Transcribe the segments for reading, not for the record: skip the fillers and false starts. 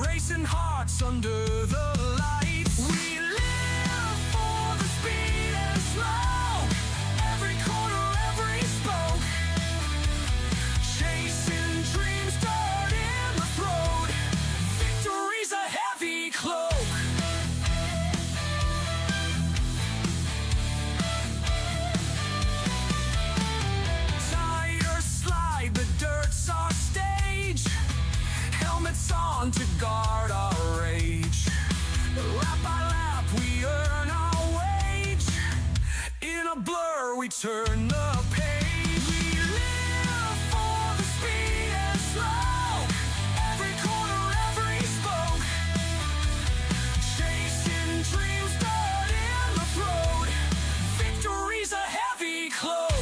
racing hearts under the lights. We live for the speed and slow, every corner, every spoke, chasing dreams, dirt in the throat. Victory's a heavy cloak. Tires slide, the dirt's our stage, helmets on to guard our rage. Lap by lap we earn our wage, in a blur we turn the page. We live for the speed and slow, every corner, every spoke, chasing dreams, dirt in the throat. Victory's a heavy cloak.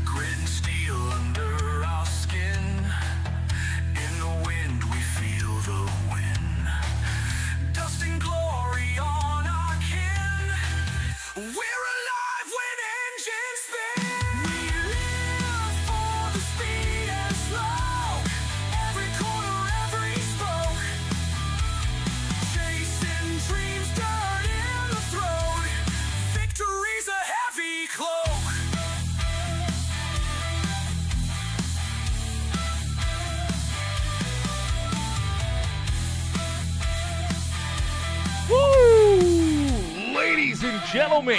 Grit and steel under our skin, in the wind we feel the win. Dust and glory on our kin, we're alive when engines spin. We live for the speed and slow, every corner, every spoke, chasing dreams, dirt in the throat. Victory's a heavy cloak. Woo! Ladies and gentlemen,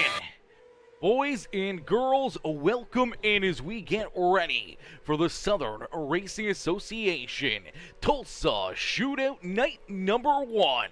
boys and girls, welcome in as we get ready for the Southern Racing Association Tulsa Shootout Night number 1.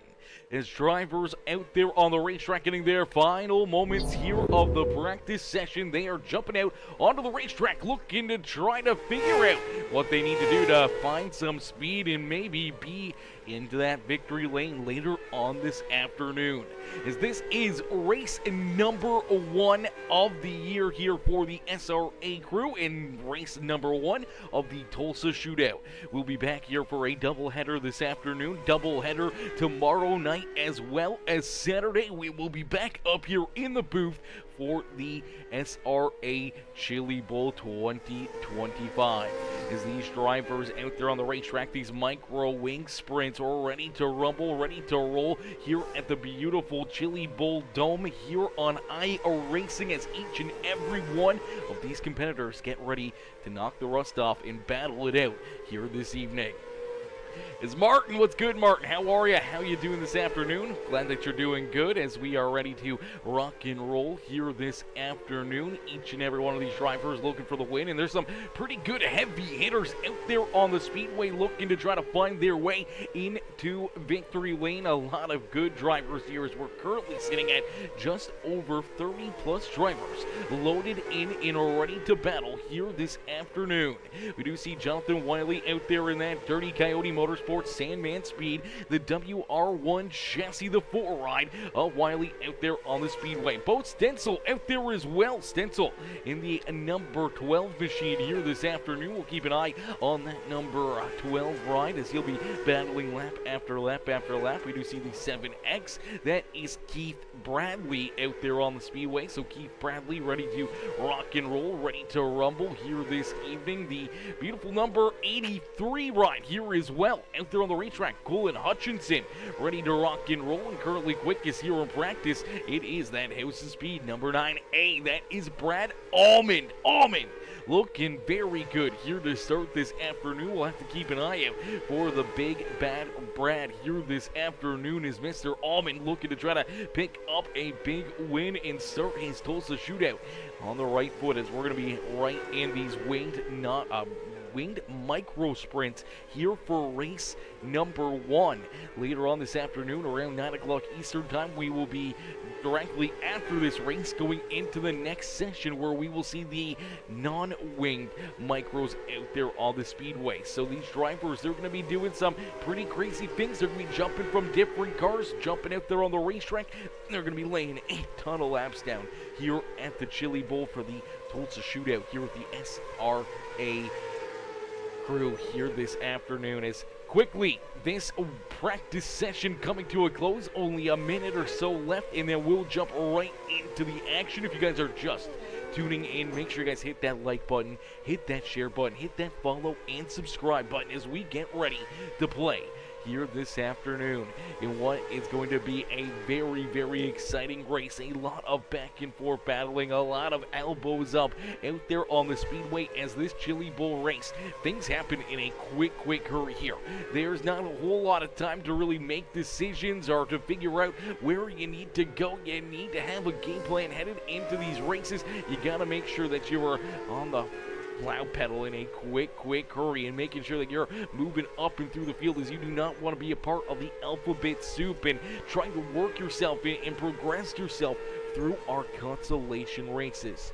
As drivers out there on the racetrack getting their final moments here of the practice session, they are jumping out onto the racetrack looking to try to figure out what they need to do to find some speed and maybe be into that victory lane later on this afternoon. As this is race number 1 of the year here for the SRA crew and race number 1 of the Tulsa Shootout. We'll be back here for a doubleheader this afternoon, doubleheader tomorrow night as well as Saturday. We will be back up here in the booth for the SRA Chili Bowl 2025. As these drivers out there on the racetrack, these micro wing sprints are ready to rumble, ready to roll here at the beautiful Chili Bowl Dome here on iracing, as each and every one of these competitors get ready to knock the rust off and battle it out here this evening. Is Martin, what's good, Martin? How are you? How you doing this afternoon? Glad that you're doing good as we are ready to rock and roll here this afternoon. Each and every one of these drivers looking for the win, and there's some pretty good heavy hitters out there on the speedway looking to try to find their way into victory lane. A lot of good drivers here as we're currently sitting at just over 30 plus drivers loaded in and ready to battle here this afternoon. We do see Jonathan Wiley out there in that Dirty Coyote Motorsports Sandman Speed, the WR1 chassis, the 4-ride of Wiley out there on the speedway. Bo Stencil out there as well. Stencil in the number 12 machine here this afternoon. We'll keep an eye on that number 12 ride as he'll be battling lap after lap after lap. We do see the 7X. That is Keith Bradley out there on the speedway. So Keith Bradley ready to rock and roll, ready to rumble here this evening. The beautiful number 83 ride here as well out there on the racetrack. Colin Hutchinson ready to rock and roll, and currently quickest here in practice, it is that House of Speed number 9A. That is Brad Almond. Looking very good here to start this afternoon. We'll have to keep an eye out for the big bad Brad here this afternoon as Mr. Almond looking to try to pick up a big win and start his Tulsa Shootout on the right foot, as we're going to be right in these winged micro sprints here for race number 1. Later on this afternoon around 9 o'clock Eastern time, we will be directly after this race going into the next session where we will see the non-winged micros out there on the speedway. So these drivers, they're going to be doing some pretty crazy things. They're going to be jumping from different cars, jumping out there on the racetrack. They're going to be laying a ton of laps down here at the Chili Bowl for the Tulsa Shootout here with the SRA crew here this afternoon, as quickly, this practice session coming to a close. Only a minute or so left, and then we'll jump right into the action. If you guys are just tuning in, make sure you guys hit that like button, hit that share button, hit that follow and subscribe button as we get ready to play here this afternoon in what is going to be a very, very exciting race. A lot of back and forth battling, a lot of elbows up out there on the speedway as this Chili Bowl race. Things happen in a quick hurry here. There's not a whole lot of time to really make decisions or to figure out where you need to go. You need to have a game plan headed into these races. You got to make sure that you are on the plow pedal in a quick hurry and making sure that you're moving up and through the field, as you do not want to be a part of the alphabet soup and trying to work yourself in and progress yourself through our consolation races.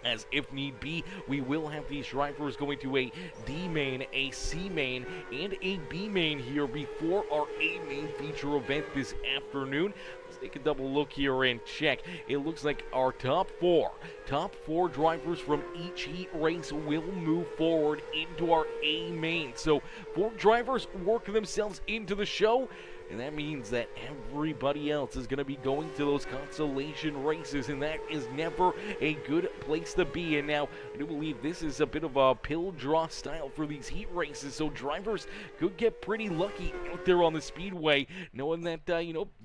As if need be, we will have these drivers going to a D main, a C main, and a B main here before our A main feature event this afternoon. Let's take a double look here and check. It looks like our top four drivers from each heat race will move forward into our A main. So 4 drivers work themselves into the show, and that means that everybody else is going to be going to those consolation races, and that is never a good place to be. And now, I do believe this is a bit of a pill draw style for these heat races, so drivers could get pretty lucky out there on the speedway, knowing that,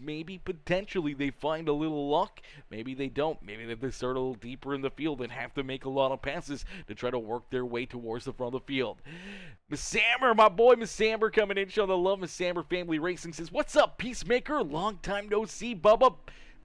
maybe potentially they find a little luck. Maybe they don't. Maybe they start a little deeper in the field and have to make a lot of passes to try to work their way towards the front of the field. Missammer, my boy Missammer coming in, showing the love. Missammer Family Racing says, "What's up, Peacemaker? Long time no see, Bubba."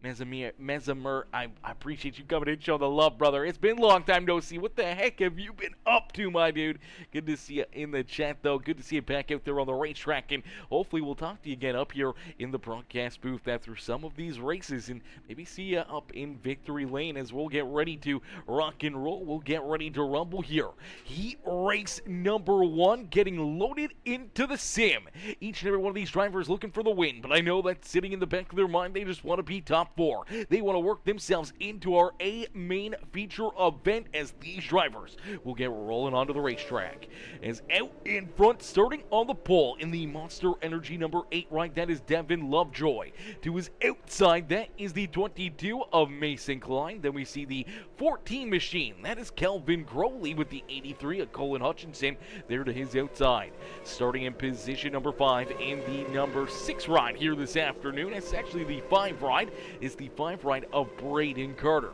Mezamer, I appreciate you coming in, showing the love, brother. It's been a long time no see. What the heck have you been up to, my dude? Good to see you in the chat, though. Good to see you back out there on the racetrack, and hopefully we'll talk to you again up here in the broadcast booth after some of these races, and maybe see you up in victory lane as we'll get ready to rock and roll. We'll get ready to rumble here. Heat race number 1 getting loaded into the sim. Each and every one of these drivers looking for the win, but I know that sitting in the back of their mind, they just want to be top 4. They want to work themselves into our A main feature event as these drivers will get rolling onto the racetrack. As out in front, starting on the pole in the Monster Energy number 8 ride, that is Devin Lovejoy. To his outside, that is the 22 of Mason Klein. Then we see the 14 machine. That is Kelvin Crowley with the 83 of Colin Hutchinson there to his outside. Starting in position number 5 in the number 6 ride here this afternoon. It's actually the 5 ride. Is the 5 ride of Braden Carter.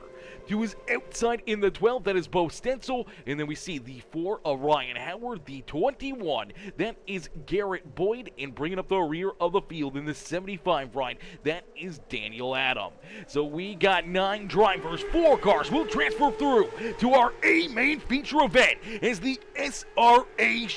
To his outside in the 12, that is Bo Stencil, and then we see the 4 of Ryan Howard, the 21, that is Garrett Boyd, and bringing up the rear of the field in the 75 ride, that is Daniel Adam. So we got 9 drivers, 4 cars will transfer through to our A main feature event as the SRA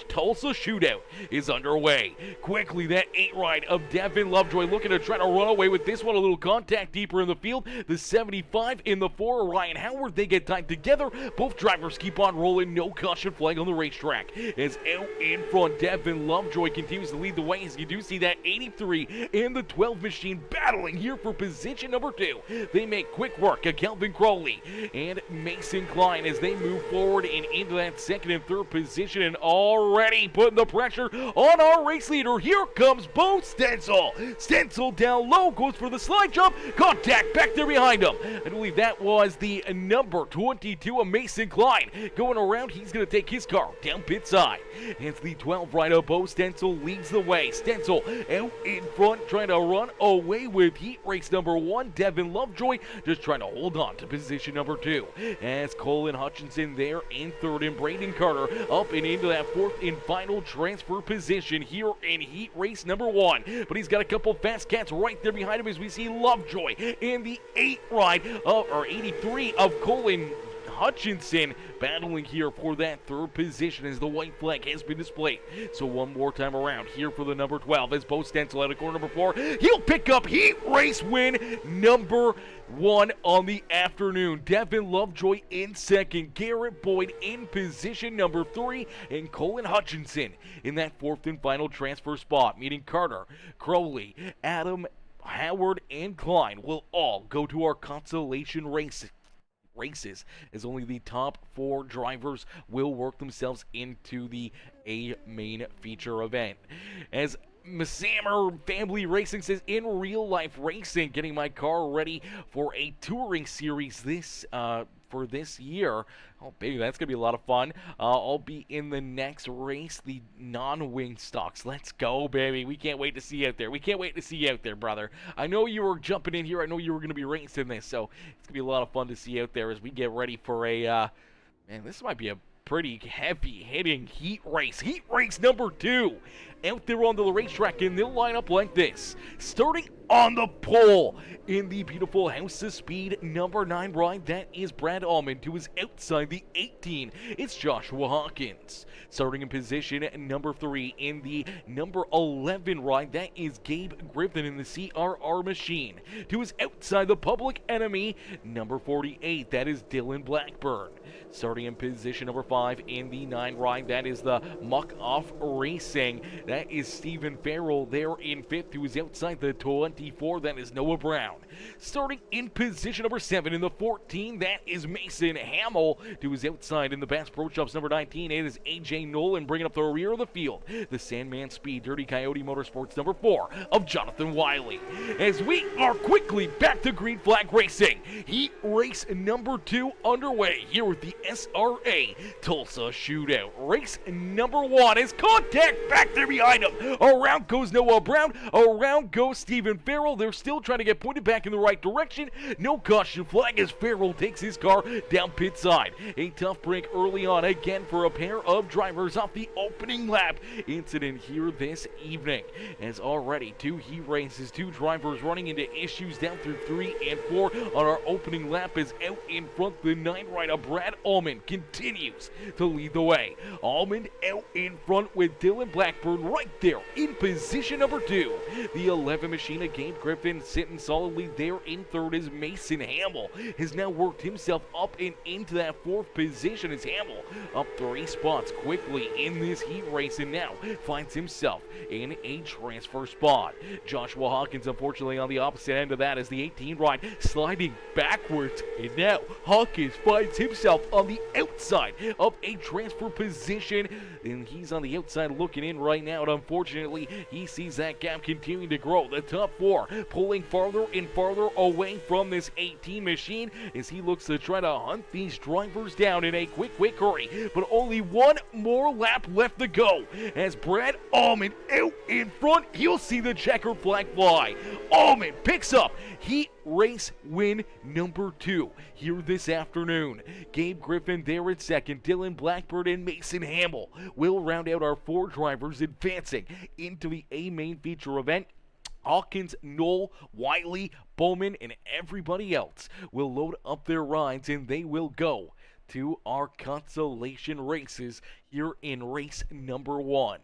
Tulsa Shootout is underway. Quickly, that 8 ride of Devin Lovejoy looking to try to run away with this one. A little contact deeper in the field. The 75 in the 4, Ryan Howard, they get tied together. Both drivers keep on rolling. No caution flag on the racetrack. As out in front, Devin Lovejoy continues to lead the way, as you do see that 83 in the 12 machine battling here for position number 2. They make quick work of Kelvin Crowley and Mason Klein as they move forward and into that 2nd and 3rd position, and already putting the pressure on our race leader. Here comes Bo Stencil. Stencil down low, goes for the slide jump. Contact back there behind him. I believe that was the number 22 of Mason Klein. Going around, he's going to take his car down pit side. It's the 12 rider, Bo Stencil leads the way. Stencil out in front, trying to run away with heat race number 1. Devin Lovejoy just trying to hold on to position number 2. As Colin Hutchinson there in 3rd, and Braden Carter up and into that 4th and final transfer position here in heat race number 1. But he's got a couple fast cats right there behind him as we see Lovejoy in the 8 ride, or 83 of Colin Hutchinson battling here for that 3rd position as the white flag has been displayed. So one more time around here for the number 12 as Bo Stencil at a corner number 4. He'll pick up heat race win number 1 on the afternoon. Devin Lovejoy in 2nd, Garrett Boyd in position number 3, and Colin Hutchinson in that 4th and final transfer spot, meeting Carter, Crowley, Adam, Howard, and Klein will all go to our consolation races, as only the top 4 drivers will work themselves into the a main feature event. As Massamer Family Racing says, in real life racing, getting my car ready for a touring series for this year. Oh, baby, that's going to be a lot of fun. I'll be in the next race, the non-wing stocks. Let's go, baby. We can't wait to see you out there. We can't wait to see you out there, brother. I know you were jumping in here. I know you were going to be racing this, so it's going to be a lot of fun to see you out there as we get ready for a, man, this might be a pretty heavy-hitting heat race. Heat race number 2 out there on the racetrack, and they'll line up like this. Starting on the pole in the beautiful House of Speed number 9 ride, that is Brad Almond, who is outside the 18. It's Joshua Hawkins. Starting in position number 3 in the number 11 ride, that is Gabe Griffin in the CRR machine. To his outside, the Public Enemy, number 48, that is Dylan Blackburn. Starting in position number 5 in the 9 ride, that is the Muck Off Racing. That is Stephen Farrell there in 5th, who is outside the 24, that is Noah Brown. Starting in position number 7 in the 14, that is Mason Hamill. To his outside in the Bass Pro Shops number 19, it is AJ Nolan bringing up the rear of the field. The Sandman Speed Dirty Coyote Motorsports number 4 of Jonathan Wiley. As we are quickly back to Green Flag Racing, heat race number 2 underway here with the SRA Tulsa Shootout. Race number 1 is contact back there behind him. Around goes Noah Brown. Around goes Stephen Farrell. They're still trying to get pointed back in the right direction. No caution flag as Farrell takes his car down pit side. A tough break early on again for a pair of drivers off the opening lap incident here this evening. As already 2 heat races, 2 drivers running into issues down through 3 and 4 on our opening lap is out in front. The 9 rider Brad Almond continues to lead the way. Almond out in front with Dylan Blackburn right there in position number 2. The 11 machine of Gabe Griffin sitting solidly there in 3rd as Mason Hamill has now worked himself up and into that 4th position as Hamill up 3 spots quickly in this heat race and now finds himself in a transfer spot. Joshua Hawkins unfortunately on the opposite end of that as the 18 ride sliding backwards, and now Hawkins finds himself on the outside of a transfer position, and he's on the outside looking in right now, and unfortunately he sees that gap continuing to grow. The top 4 pulling farther and farther away from this 18 machine as he looks to try to hunt these drivers down in a quick hurry, but only 1 more lap left to go as Brad Almond out in front. He'll see the checkered flag fly. Almond picks up heat race win number 2 here this afternoon. Gabe Griffin there in 2nd. Dylan Blackburn and Mason Hamill will round out our 4 drivers advancing into the A main feature event. Hawkins, Knoll, Wiley, Bowman, and everybody else will load up their rides and they will go to our consolation races here in race number 1.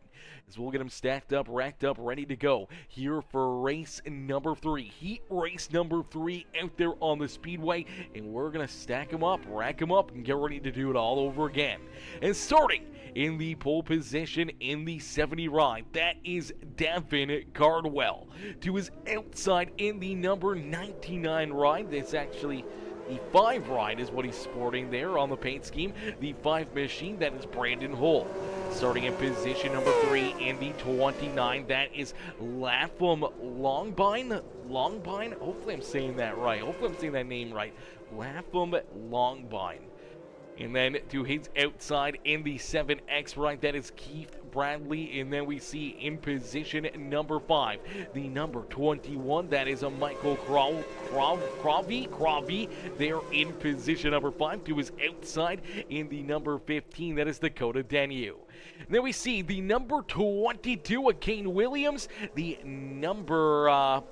As we'll get them stacked up, racked up, ready to go here for race number 3. Heat race number 3 out there on the speedway, and we're going to stack them up, rack them up, and get ready to do it all over again. And starting in the pole position in the 70 ride, that is Davin Cardwell. To his outside in the number 99 ride, that's actually the 5 ride is what he's sporting there on the paint scheme. The 5 machine, that is Brandon Hull. Starting in position number 3 in the 29, that is Lapham Longbine. Longbine? Hopefully I'm saying that right. Hopefully I'm saying that name right. Lapham Longbine. And then to his outside in the 7X ride, that is Keith Bradley. And then we see in position number 5, the number 21, that is a Michael Cravey. They're in position number 5. To his outside in the number 15, that is Dakota Denu. And then we see the number 22, a Kane Williams. The number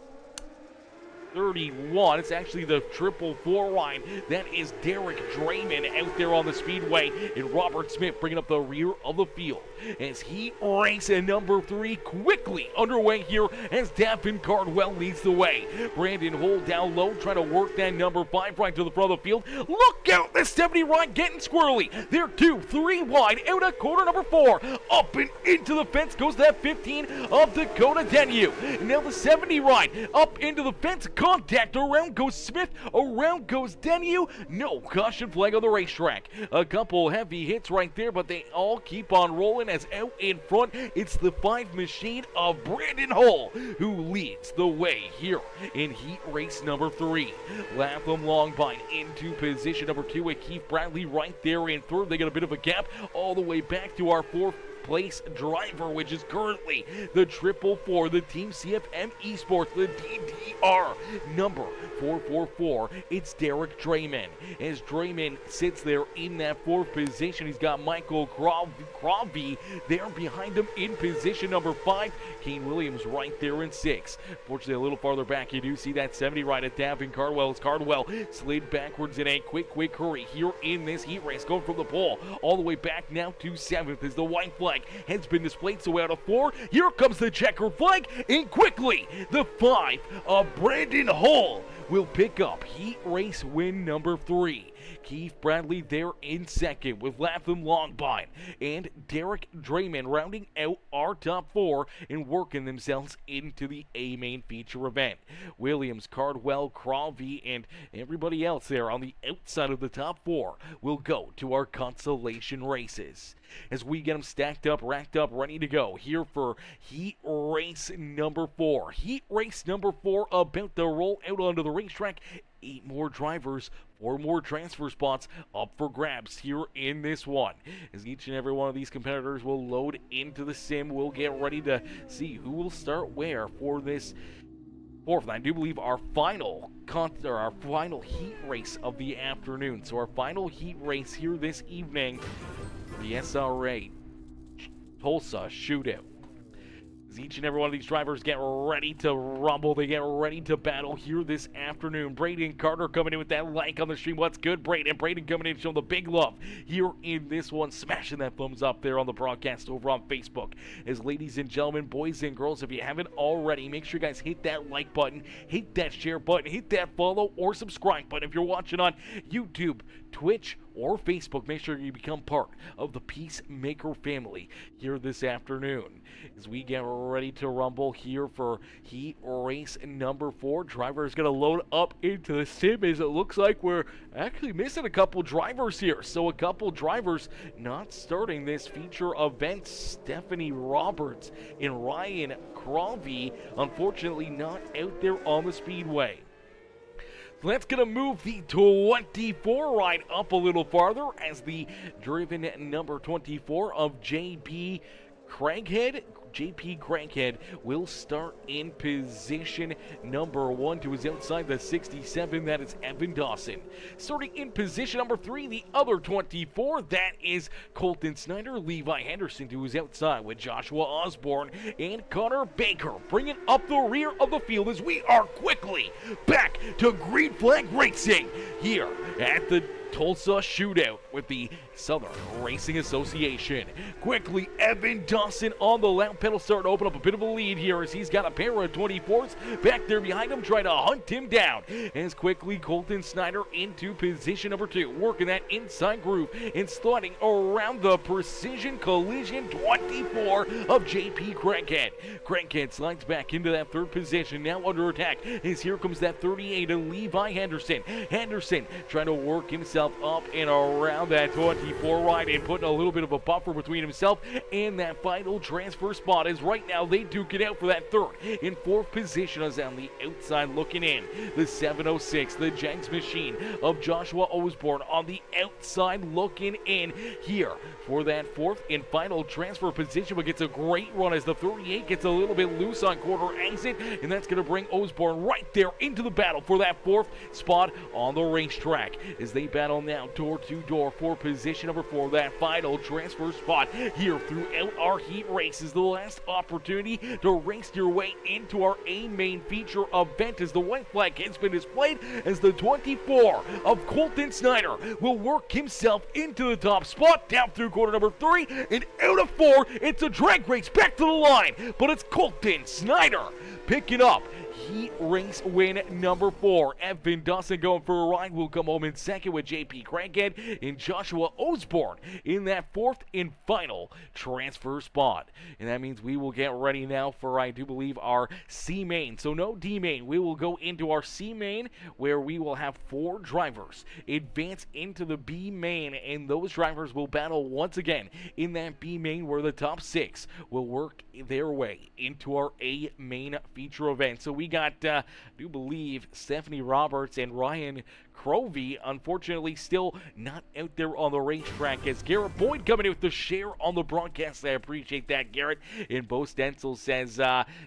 31. It's actually the 444 ride. That is Derek Draymond out there on the speedway, and Robert Smith bringing up the rear of the field as he ranks at number 3 quickly underway here as Davin Cardwell leads the way. Brandon Hull down low trying to work that number 5 right to the front of the field. Look out, the 70 ride getting squirrely. They're 2, 3 wide out of corner number 4. Up and into the fence goes that 15 of Dakota Denu. Now the 70 ride up into the fence. contact. Around goes Smith. Around goes Denu. No caution flag on the racetrack. A couple heavy hits right there, but they all keep on rolling as out in front, it's the 5 machine of Brandon Hull who leads the way here in heat race number 3. Latham Longbine into position number 2 with Keith Bradley right there in third. They got a bit of a gap all the way back to our 4th place driver, which is currently the 444, the Team CFM Esports, the DDR number 444. It's Derek Drayman. As Drayman sits there in that 4th position, he's got Michael Crawvey there behind him in position number 5. Kane Williams right there in 6. Fortunately, a little farther back, you do see that 70 right at Davin Cardwell. As Cardwell slid backwards in a quick hurry here in this heat race, going from the pole all the way back now to 7th as the white flag has been displayed. So out of 4, here comes the checkered flag, and quickly the 5 of Brandon Hull will pick up heat race win number 3. Keith Bradley there in 2nd with Latham Longbine and Derek Drayman rounding out our top 4 and working themselves into the A main feature event. Williams, Cardwell, Crawvey, and everybody else there on the outside of the top 4 will go to our consolation races. As we get them stacked up, racked up, ready to go here for heat race number 4. Heat race number 4 about to roll out onto the racetrack. 8 more drivers, 4 more transfer spots up for grabs here in this one. As each and every one of these competitors will load into the sim, we'll get ready to see who will start where for this 4th. And I do believe our final heat race of the afternoon. So our final heat race here this evening, the SRA Tulsa Shootout. As each and every one of these drivers get ready to rumble, they get ready to battle here this afternoon. Braden Carter coming in with that like on the stream. What's good, Braden? Braden coming in showing the big love here in this one, smashing that thumbs up there on the broadcast over on Facebook. As ladies and gentlemen, boys and girls, if you haven't already, make sure you guys hit that like button, hit that share button, hit that follow or subscribe button. If you're watching on YouTube, Twitch, or Facebook, make sure you become part of the Peacemaker family here this afternoon. As we get ready to rumble here for heat race number 4, driver is going to load up into the sim as it looks like we're actually missing a couple drivers here. So a couple drivers not starting this feature event. Stephanie Roberts and Ryan Crawvey, unfortunately not out there on the speedway. That's going to move the 24 ride up a little farther as the driven number 24 of JP Craighead will start in position number 1 to his outside the 67. That is Evan Dawson. Starting in position number 3, the other 24, that is Colton Snyder. Levi Henderson to his outside with Joshua Osborne and Connor Baker, bringing up the rear of the field as we are quickly back to green flag racing here at the Tulsa Shootout with the Southern Racing Association. Quickly, Evan Dawson on the loud pedal starting to open up a bit of a lead here as he's got a pair of 24s back there behind him trying to hunt him down. As quickly, Colton Snyder into position number 2, working that inside groove and sliding around the Precision Collision 24 of JP Craighead. Craighead slides back into that 3rd position, now under attack as here comes that 38 of Levi Henderson. Henderson trying to work himself up and around that 24 ride and putting a little bit of a buffer between himself and that final transfer spot, as right now they duke it out for that 3rd and 4th position as on the outside looking in. The 706, the Jenks machine of Joshua Osborne on the outside looking in here for that 4th and final transfer position, but gets a great run as the 38 gets a little bit loose on quarter exit, and that's going to bring Osborne right there into the battle for that 4th spot on the racetrack as they battle now door to door for position number 4, that final transfer spot here throughout our heat races. The last opportunity to race your way into our A main feature event as the white flag has been displayed as the 24 of Colton Snyder will work himself into the top spot down through quarter number 3 and out of 4. It's a drag race back to the line, but it's Colton Snyder picking up heat race win number 4. Evan Dawson going for a ride will come home in 2nd with JP Craighead and Joshua Osborne in that fourth and final transfer spot. And that means we will get ready now for, I do believe, our C main. So no D main. We will go into our C main, where we will have 4 drivers advance into the B main, and those drivers will battle once again in that B main, where the top 6 will work their way into our A main feature event. So we got, I do believe, Stephanie Roberts and Ryan Crovey, unfortunately, still not out there on the racetrack, as Garrett Boyd coming in with the share on the broadcast. I appreciate that, Garrett. And Bo Stencil says,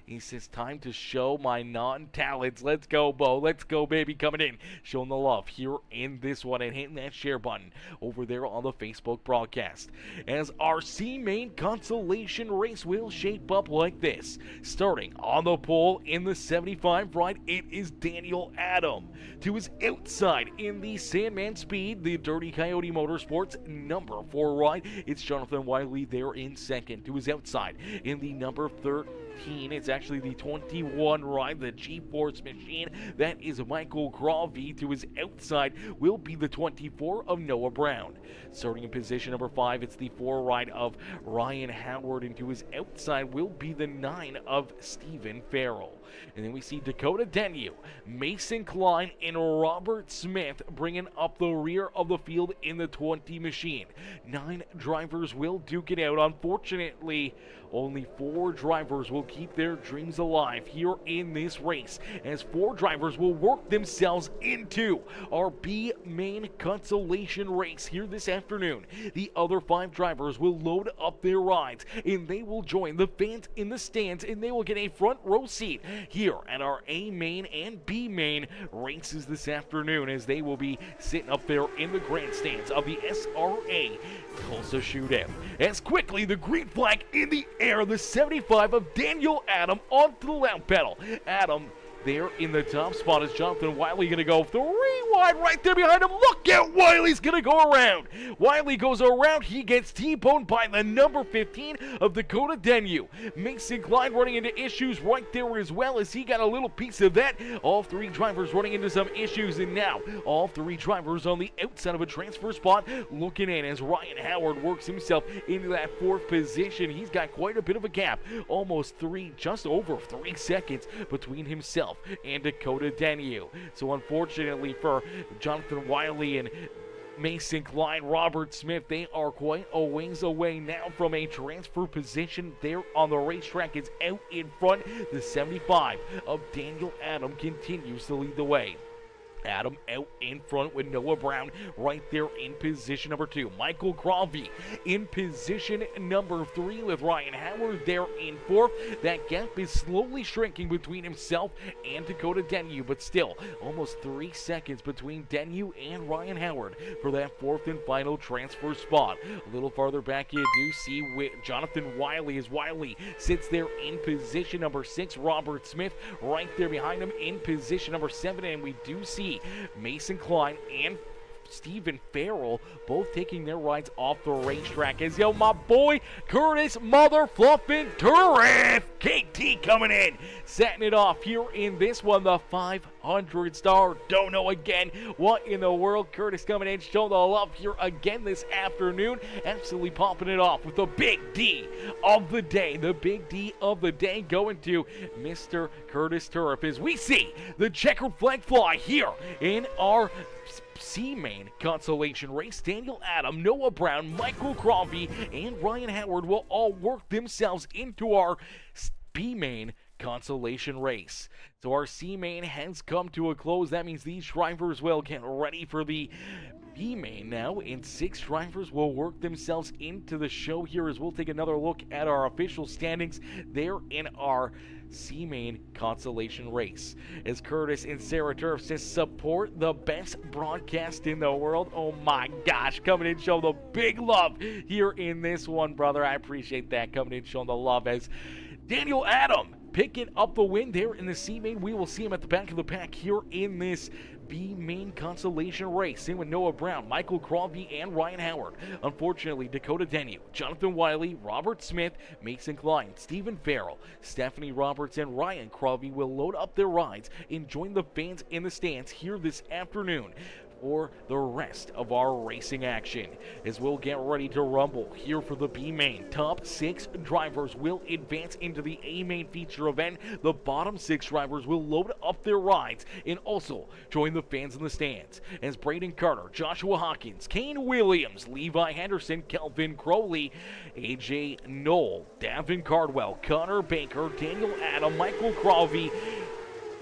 he says, time to show my non-talents. Let's go, Bo. Let's go, baby, coming in. Showing the love here in this one and hitting that share button over there on the Facebook broadcast. As our C main consolation race will shape up like this. Starting on the pole in the 75 ride, it is Daniel Adam. To his outside in the Sandman Speed, the Dirty Coyote Motorsports number 4 ride, it's Jonathan Wiley there in second. To his outside in the number 13, it's actually the 21 ride, the G-Force Machine, that is Michael Crawvey. To his outside will be the 24 of Noah Brown. Starting in position number 5, it's the 4 ride of Ryan Howard, and to his outside will be the 9 of Stephen Farrell. And then we see Dakota Denyu, Mason Klein, and Robert Smith bringing up the rear of the field in the 20 machine. 9 drivers will duke it out. Unfortunately, only 4 drivers will keep their dreams alive here in this race, as 4 drivers will work themselves into our B main consolation race here this afternoon. The other 5 drivers will load up their rides, and they will join the fans in the stands, and they will get a front row seat here at our A main and B main races this afternoon, as they will be sitting up there in the grandstands of the SRA Tulsa Shootout. As quickly the green flag in the air, the 75 of Daniel Adam onto the lap pedal. Adam there in the top spot is Jonathan Wiley going to go 3 wide right there behind him. Look out, Wiley's going to go around. Wiley goes around. He gets T-boned by the number 15 of Dakota Denyu. Mason Klein running into issues right there as well, as he got a little piece of that. All 3 drivers running into some issues, and now all 3 drivers on the outside of a transfer spot looking in as Ryan Howard works himself into that 4th position. He's got quite a bit of a gap, almost 3, just over 3 seconds between himself and Dakota Denyu. So unfortunately for Jonathan Wiley and Mason Klein, Robert Smith, they are quite a ways away now from a transfer position there on the racetrack. Is out in front. The 75 of Daniel Adam continues to lead the way. Adam out in front with Noah Brown right there in position number 2. Michael Crawvey in position number 3 with Ryan Howard there in 4th. That gap is slowly shrinking between himself and Dakota Denyu, but still almost 3 seconds between Denyu and Ryan Howard for that 4th and final transfer spot. A little farther back, you do see Jonathan Wiley, as Wiley sits there in position number 6. Robert Smith right there behind him in position number 7, and we do see Mason Klein and Stephen Farrell both taking their rides off the racetrack, as my boy Curtis Mother Fluffin Turriff KT coming in, setting it off here in this one, the 500 star. Don't know again what in the world. Curtis coming in, showing the love here again this afternoon, absolutely popping it off with the big D of the day. The big D of the day going to Mr. Curtis Turriff, as we see the checkered flag fly here in our C main consolation race. Daniel Adam, Noah Brown, Michael Crawvey, and Ryan Howard will all work themselves into our B main consolation race. So our C main has come to a close. That means these drivers will get ready for the B main now, and 6 drivers will work themselves into the show here, as we'll take another look at our official standings there in our C main consolation race. As Curtis and Sarah Turf says, support the best broadcast in the world. Oh my gosh, coming in show the big love here in this one, brother. I appreciate that, coming in showing the love, as Daniel Adam picking up the win there in the C main. We will see him at the back of the pack here in this B main consolation race. Same with Noah Brown, Michael Crawvey, and Ryan Howard. Unfortunately, Dakota Denyu, Jonathan Wiley, Robert Smith, Mason Klein, Stephen Farrell, Stephanie Roberts, and Ryan Crawvey will load up their rides and join the fans in the stands here this afternoon or the rest of our racing action. As we'll get ready to rumble here for the B main. Top 6 drivers will advance into the A main feature event. The bottom 6 drivers will load up their rides and also join the fans in the stands as Braden Carter, Joshua Hawkins, Kane Williams, Levi Henderson, Kelvin Crowley, AJ Knoll, Davin Cardwell, Connor Baker, Daniel Adam, Michael Crawvey,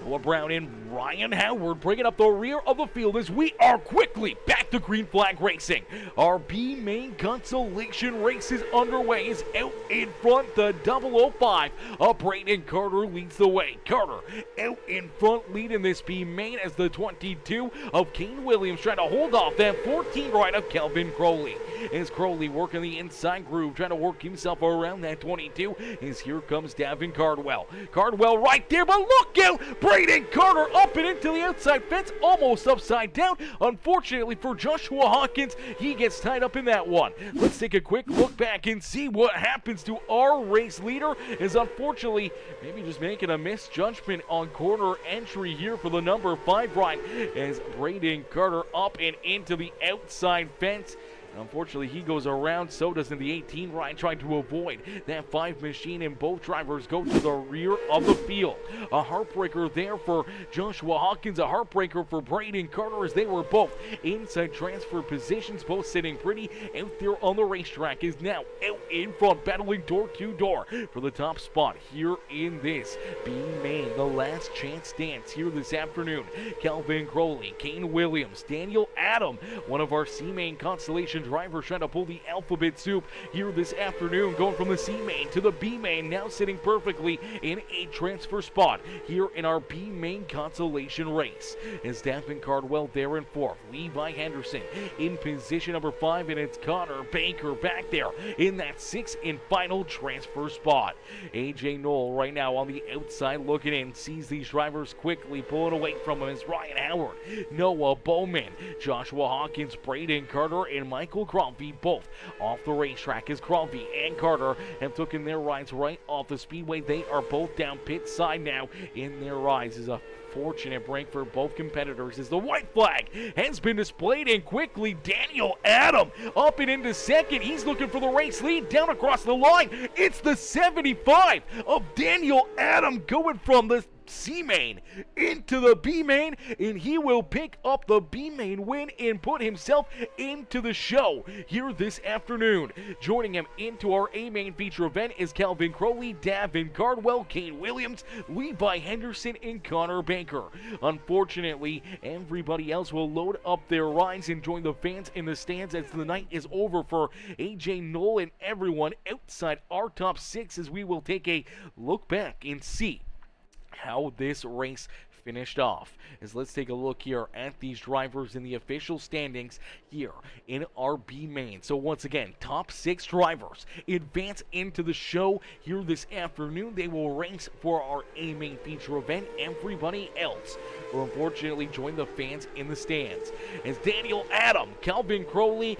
Noah Brown and Ryan Howard bringing up the rear of the field as we are quickly back to green flag racing. Our B main consolation race is underway. Is out in front, the 005 of Braden Carter leads the way. Carter out in front leading this B main as the 22 of Kane Williams trying to hold off that 14 right of Kelvin Crowley. As Crowley working the inside groove trying to work himself around that 22 as here comes Davin Cardwell. Cardwell right there, but look out! Braden Carter up and into the outside fence, almost upside down. Unfortunately for Joshua Hawkins, he gets tied up in that one. Let's take a quick look back and see what happens to our race leader. Is unfortunately maybe just making a misjudgment on corner entry here for the number 5 ride as Braden Carter up and into the outside fence. Unfortunately, he goes around, so does the 18 ride, trying to avoid that 5 machine, and both drivers go to the rear of the field. A heartbreaker there for Joshua Hawkins, a heartbreaker for Braden Carter as they were both inside transfer positions, both sitting pretty out there on the racetrack, is now out in front, battling door to door for the top spot here in this B main. The last chance dance here this afternoon. Kelvin Crowley, Kane Williams, Daniel Adam, one of our C main constellation drivers trying to pull the alphabet soup here this afternoon, going from the C main to the B main, now sitting perfectly in a transfer spot here in our B main consolation race. As Davin Cardwell there in 4th, Levi Henderson in position number 5, and it's Connor Baker back there in that 6th and final transfer spot. AJ Knoll right now on the outside looking in, sees these drivers quickly pulling away from him as Ryan Howard, Noah Bowman, Joshua Hawkins, Braden Carter, and Michael Crawvey both off the racetrack as Crawvey and Carter have taken their rides right off the speedway. They are both down pit side now in their rides. Is a fortunate break for both competitors as the white flag has been displayed, and quickly Daniel Adam up and into 2nd. He's looking for the race lead down across the line. It's the 75 of Daniel Adam going from the C main into the B main, and he will pick up the B main win and put himself into the show here this afternoon. Joining him into our A main feature event is Kelvin Crowley, Davin Cardwell, Kane Williams, Levi Henderson, and Connor Baker. Unfortunately, everybody else will load up their rides and join the fans in the stands as the night is over for AJ Knoll and everyone outside our top 6, as we will take a look back and see how this race finished off. As let's take a look here at these drivers in the official standings here in our B main. So once again, top 6 drivers advance into the show here this afternoon. They will race for our A main feature event. Everybody else will unfortunately join the fans in the stands as Daniel Adam, Kelvin Crowley,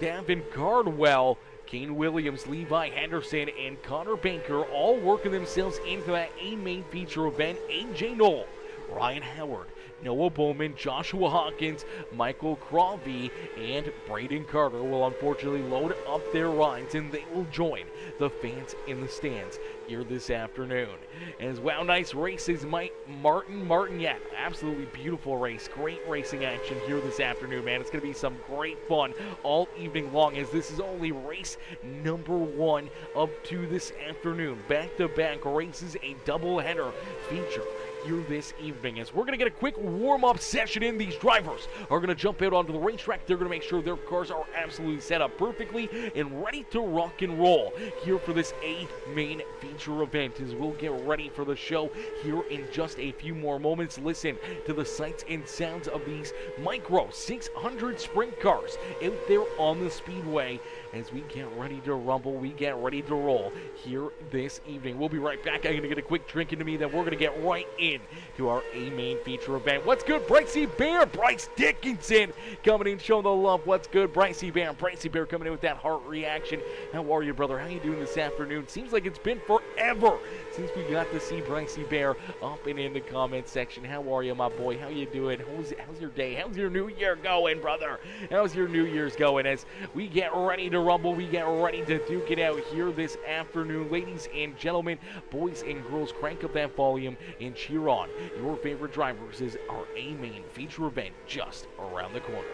Davin Cardwell, Kane Williams, Levi Henderson, and Connor Baker all working themselves into that A main feature event. AJ Knoll, Ryan Howard, Noah Bowman, Joshua Hawkins, Michael Crawvey, and Braden Carter will unfortunately load up their rides, and they will join the fans in the stands here this afternoon. As wow, nice races, Martin, yeah, absolutely beautiful race. Great racing action here this afternoon, man. It's going to be some great fun all evening long, as this is only race number 1 up to this afternoon. Back-to-back races, a doubleheader feature here this evening, as we're going to get a quick warm-up session in. These drivers are going to jump out onto the racetrack. They're going to make sure their cars are absolutely set up perfectly and ready to rock and roll here for this A main feature event, as we'll get ready for the show here in just a few more moments. Listen to the sights and sounds of these micro 600 sprint cars out there on the speedway as we get ready to rumble, we get ready to roll here this evening. We'll be right back. I'm going to get a quick drink into me, then we're going to get right in to our A main feature event. What's good, Brycey Bear? Bryce Dickinson coming in, showing the love. What's good, Brycey Bear? Brycey Bear coming in with that heart reaction. How are you, brother? How you doing this afternoon? Seems like it's been forever forever since we got to see Brycey Bear up and in the comment section. How are you, my boy? How you doing? How's your day? How's your new year going, brother? How's your New Year's going as we get ready to rumble? We get ready to duke it out here this afternoon. Ladies and gentlemen, boys and girls, crank up that volume and cheer on your favorite drivers as our A-Main feature event just around the corner.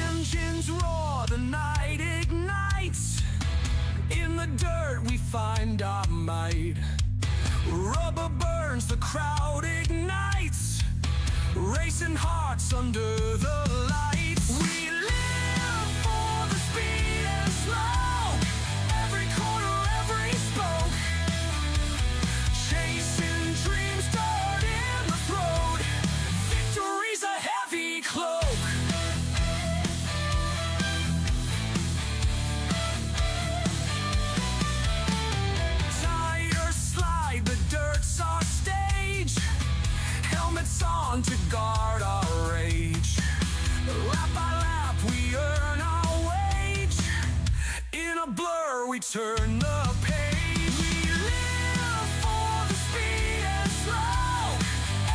Engines roar, the night ignites. In the dirt we find our might. Rubber burns, the crowd ignites. Racing hearts under the lights. We live for the speed and slow. Every corner, every spoke. Chasing dreams, dart in the throat. Victory's a heavy cloak. Tires slide, the dirt's our stage. Helmets on to guard our rage. Lap by lap we earn our wage. In a blur we turn the page. We live for the speed and slow.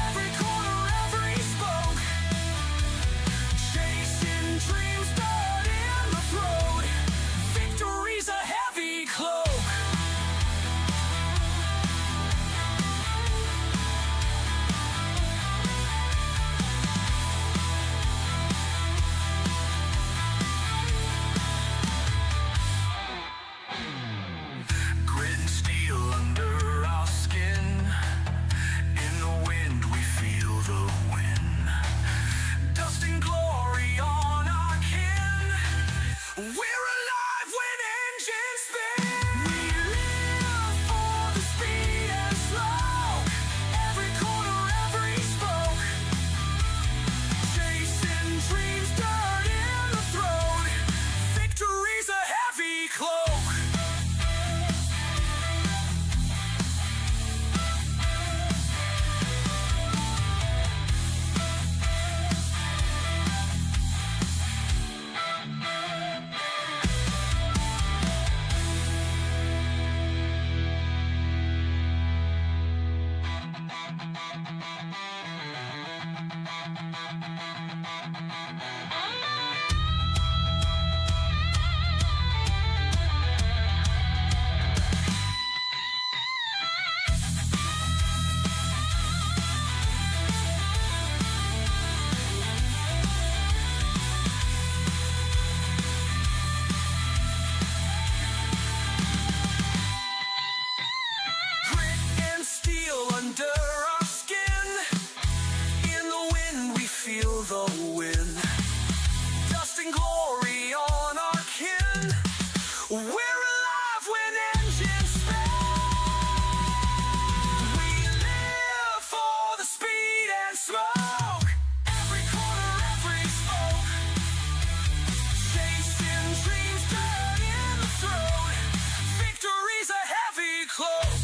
Every corner, every spoke. Chasing dreams, dart in the throat. Victory's a heavy cloak. Grit and steel under our skin. In the wind we feel the wind. Dust and glory on our kin. We're alive when engines spin. We live for the speed and slow. Every corner, every spoke. Chasing dreams, dirt in the throat. Victory's a heavy cloak. Grit and steel under our skin. In the wind we feel the wind. Dust and glory on our kin. We're alive when engines spin. We live for the speed and smoke. Every corner, every spoke. Chasing dreams, dirt in the throat. Victory's a heavy cloak.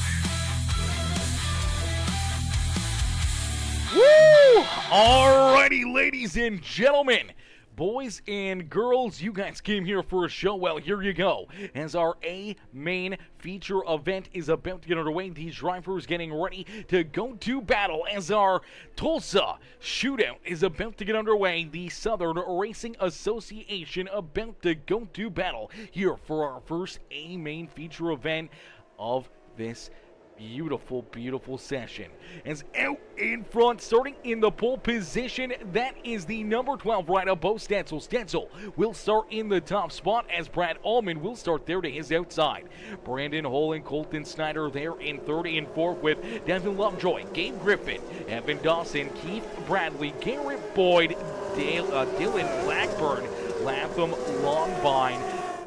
Woo! Alrighty, ladies and gentlemen, boys and girls, you guys came here for a show. Well, here you go. As our A-Main feature event is about to get underway, these drivers getting ready to go to battle as our Tulsa Shootout is about to get underway. The Southern Racing Association about to go to battle here for our first A-Main feature event of this Beautiful, beautiful session. As out in front, starting in the pole position, that is the number 12 rider, Bo Stenzel. Stenzel will start in the top spot as Brad Allman will start there to his outside. Brandon Hull and Colton Snyder there in third and fourth with Devin Lovejoy, Gabe Griffin, Evan Dawson, Keith Bradley, Garrett Boyd, Dylan Blackburn, Latham Longbine,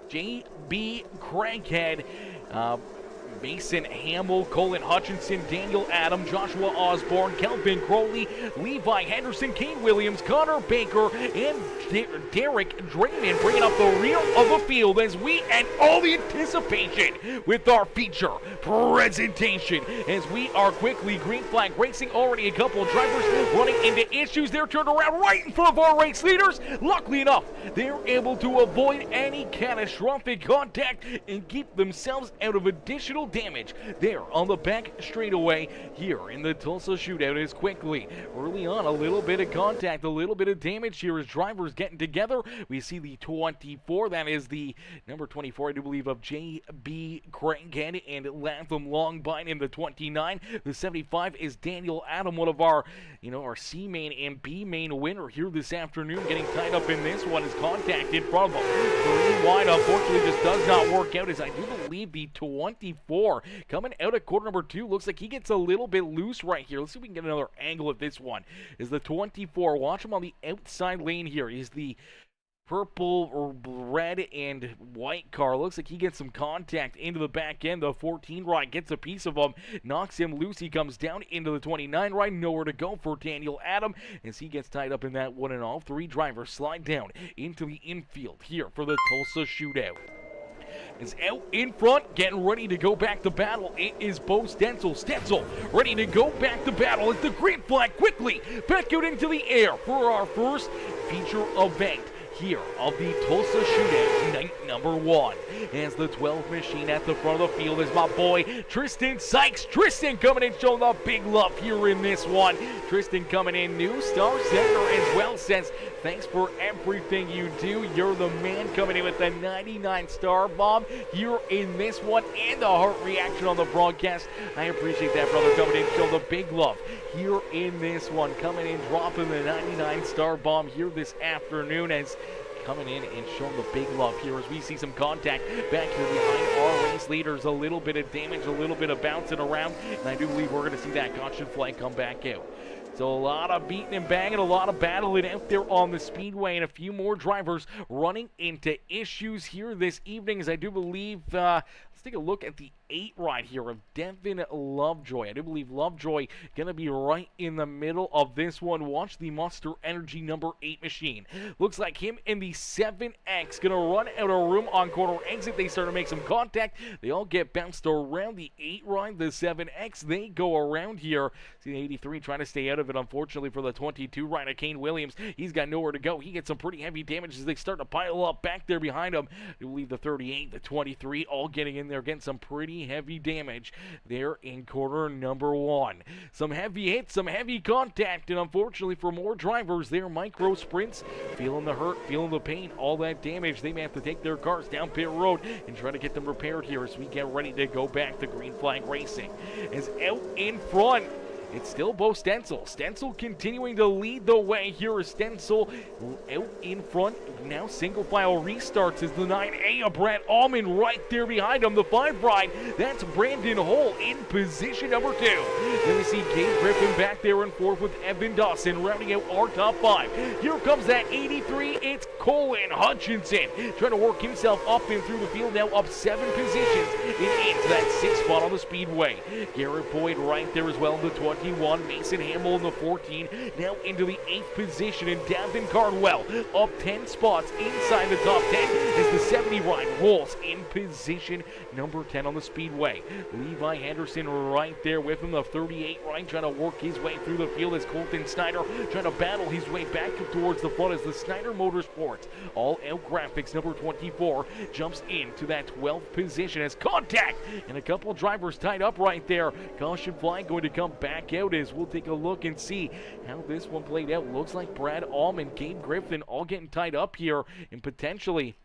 J.B. Craighead, Mason Hamill, Colin Hutchinson, Daniel Adam, Joshua Osborne, Kelvin Crowley, Levi Henderson, Kane Williams, Connor Baker, and Derek Drayman bringing up the rear of the field as we end all the anticipation with our feature presentation as we are quickly green flag racing. Already a couple of drivers running into issues. They're turned around right in front of our race leaders. Luckily enough, they're able to avoid any catastrophic contact and keep themselves out of additional damage there on the back straightaway here in the Tulsa Shootout. Is quickly early on a little bit of contact, a little bit of damage here as drivers getting together. We see the 24, that is the number 24, I do believe, of J.B. Craighead and Latham Longbine in the 29. The 75 is Daniel Adam, one of our, our C main and B main winner here this afternoon, getting tied up in this one as contact in front of him. 3 wide, unfortunately, just does not work out as I do believe the 24 coming out of quarter number 2 looks like he gets a little bit loose right here. Let's see if we can get another angle at this one. Is the 24. Watch him on the outside lane here. He's the purple or red and white car. Looks like he gets some contact into the back end. The 14 ride gets a piece of him, knocks him loose. He comes down into the 29 ride. Nowhere to go for Daniel Adam as he gets tied up in that one, and all 3 drivers slide down into the infield here for the Tulsa Shootout. Is out in front, getting ready to go back to battle. It is Bo Stenzel. Stenzel ready to go back to battle as the green flag quickly back out into the air for our first feature event here of the Tulsa Shootout night number 1. As the 12 machine at the front of the field is my boy Tristan Sykes. Tristan coming in showing the big love here in this one. Tristan coming in new star center as well, says thanks for everything you do. You're the man, coming in with the 99 star bomb here in this one and the heart reaction on the broadcast. I appreciate that, brother, coming in showing the big love here in this one. Coming in dropping the 99 star bomb here this afternoon as coming in and showing the big love here as we see some contact back here behind our race leaders. A little bit of damage, a little bit of bouncing around, and I do believe we're going to see that caution flag come back out. So a lot of beating and banging, a lot of battling out there on the speedway, and a few more drivers running into issues here this evening as I do believe, let's take a look at the 8 ride here of Devin Lovejoy. I do believe Lovejoy going to be right in the middle of this one. Watch the Monster Energy number 8 machine. Looks like him and the 7X going to run out of room on corner exit. They start to make some contact. They all get bounced around. The 8 ride, the 7X, they go around here. See the 83 trying to stay out of it, unfortunately, for the 22 rider, Kane Williams. He's got nowhere to go. He gets some pretty heavy damage as they start to pile up back there behind him. I believe the 38, the 23, all getting in there, getting some pretty heavy damage there in quarter number 1. Some heavy hits, some heavy contact, and unfortunately for more drivers, their micro sprints, feeling the hurt, feeling the pain, all that damage. They may have to take their cars down pit road and try to get them repaired here as we get ready to go back to green flag racing. As out in front, it's still Bo Stenzel. Stenzel continuing to lead the way here as Stenzel out in front. Now single file restarts as the 9A of Brad Allman right there behind him. The 5 ride, that's Brandon Hull in position number 2. Then we see Gabe Griffin back there in fourth with Evan Dawson rounding out our top 5. Here comes that 83. It's Colin Hutchinson trying to work himself up and through the field, now up 7 positions and into that 6th spot on the speedway. Garrett Boyd right there as well in the 21. Mason Hamill in the 14, now into the 8th position, and Davin Cardwell up 10 spots inside the top 10 as the 70 ride rolls in position number 10 on the speedway. Levi Henderson right there with him, the 38 ride trying to work his way through the field as Colton Snyder trying to battle his way back up towards the front as the Snyder Motorsports all out graphics number 24 jumps into that 12th position as contact and a couple drivers tied up right there. Caution flag going to come back out as we'll take a look and see how this one played out. Looks like Brad Allman, Gabe Griffin all getting tied up here and potentially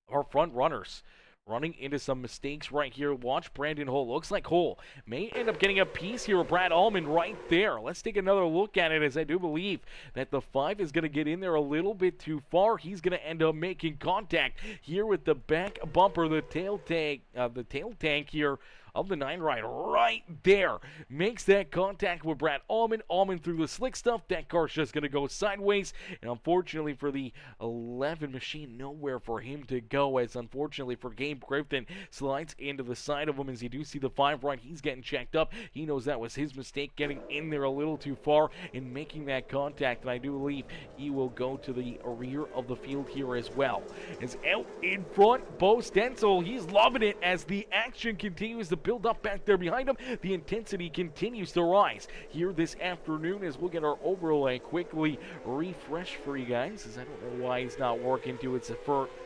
our front runners running into some mistakes right here. Watch Brandon Hull. Looks like Hull may end up getting a piece here of Brad Allman right there. Let's take another look at it, as I do believe that the 5 is going to get in there a little bit too far. He's going to end up making contact here with the back bumper, the tail tank here of the 9 ride right there. Makes that contact with Brad Allman. Allman through the slick stuff. That car's just going to go sideways. And unfortunately for the 11 machine, nowhere for him to go, as unfortunately for Gabe Griffin slides into the side of him. As you do see the 5 ride, he's getting checked up. He knows that was his mistake, getting in there a little too far and making that contact. And I do believe he will go to the rear of the field here as well. As out in front, Bo Stenzel, he's loving it as the action continues to build up back there behind him. The intensity continues to rise here this afternoon, as we'll get our overlay quickly refresh for you guys, as I don't know why he's not working to its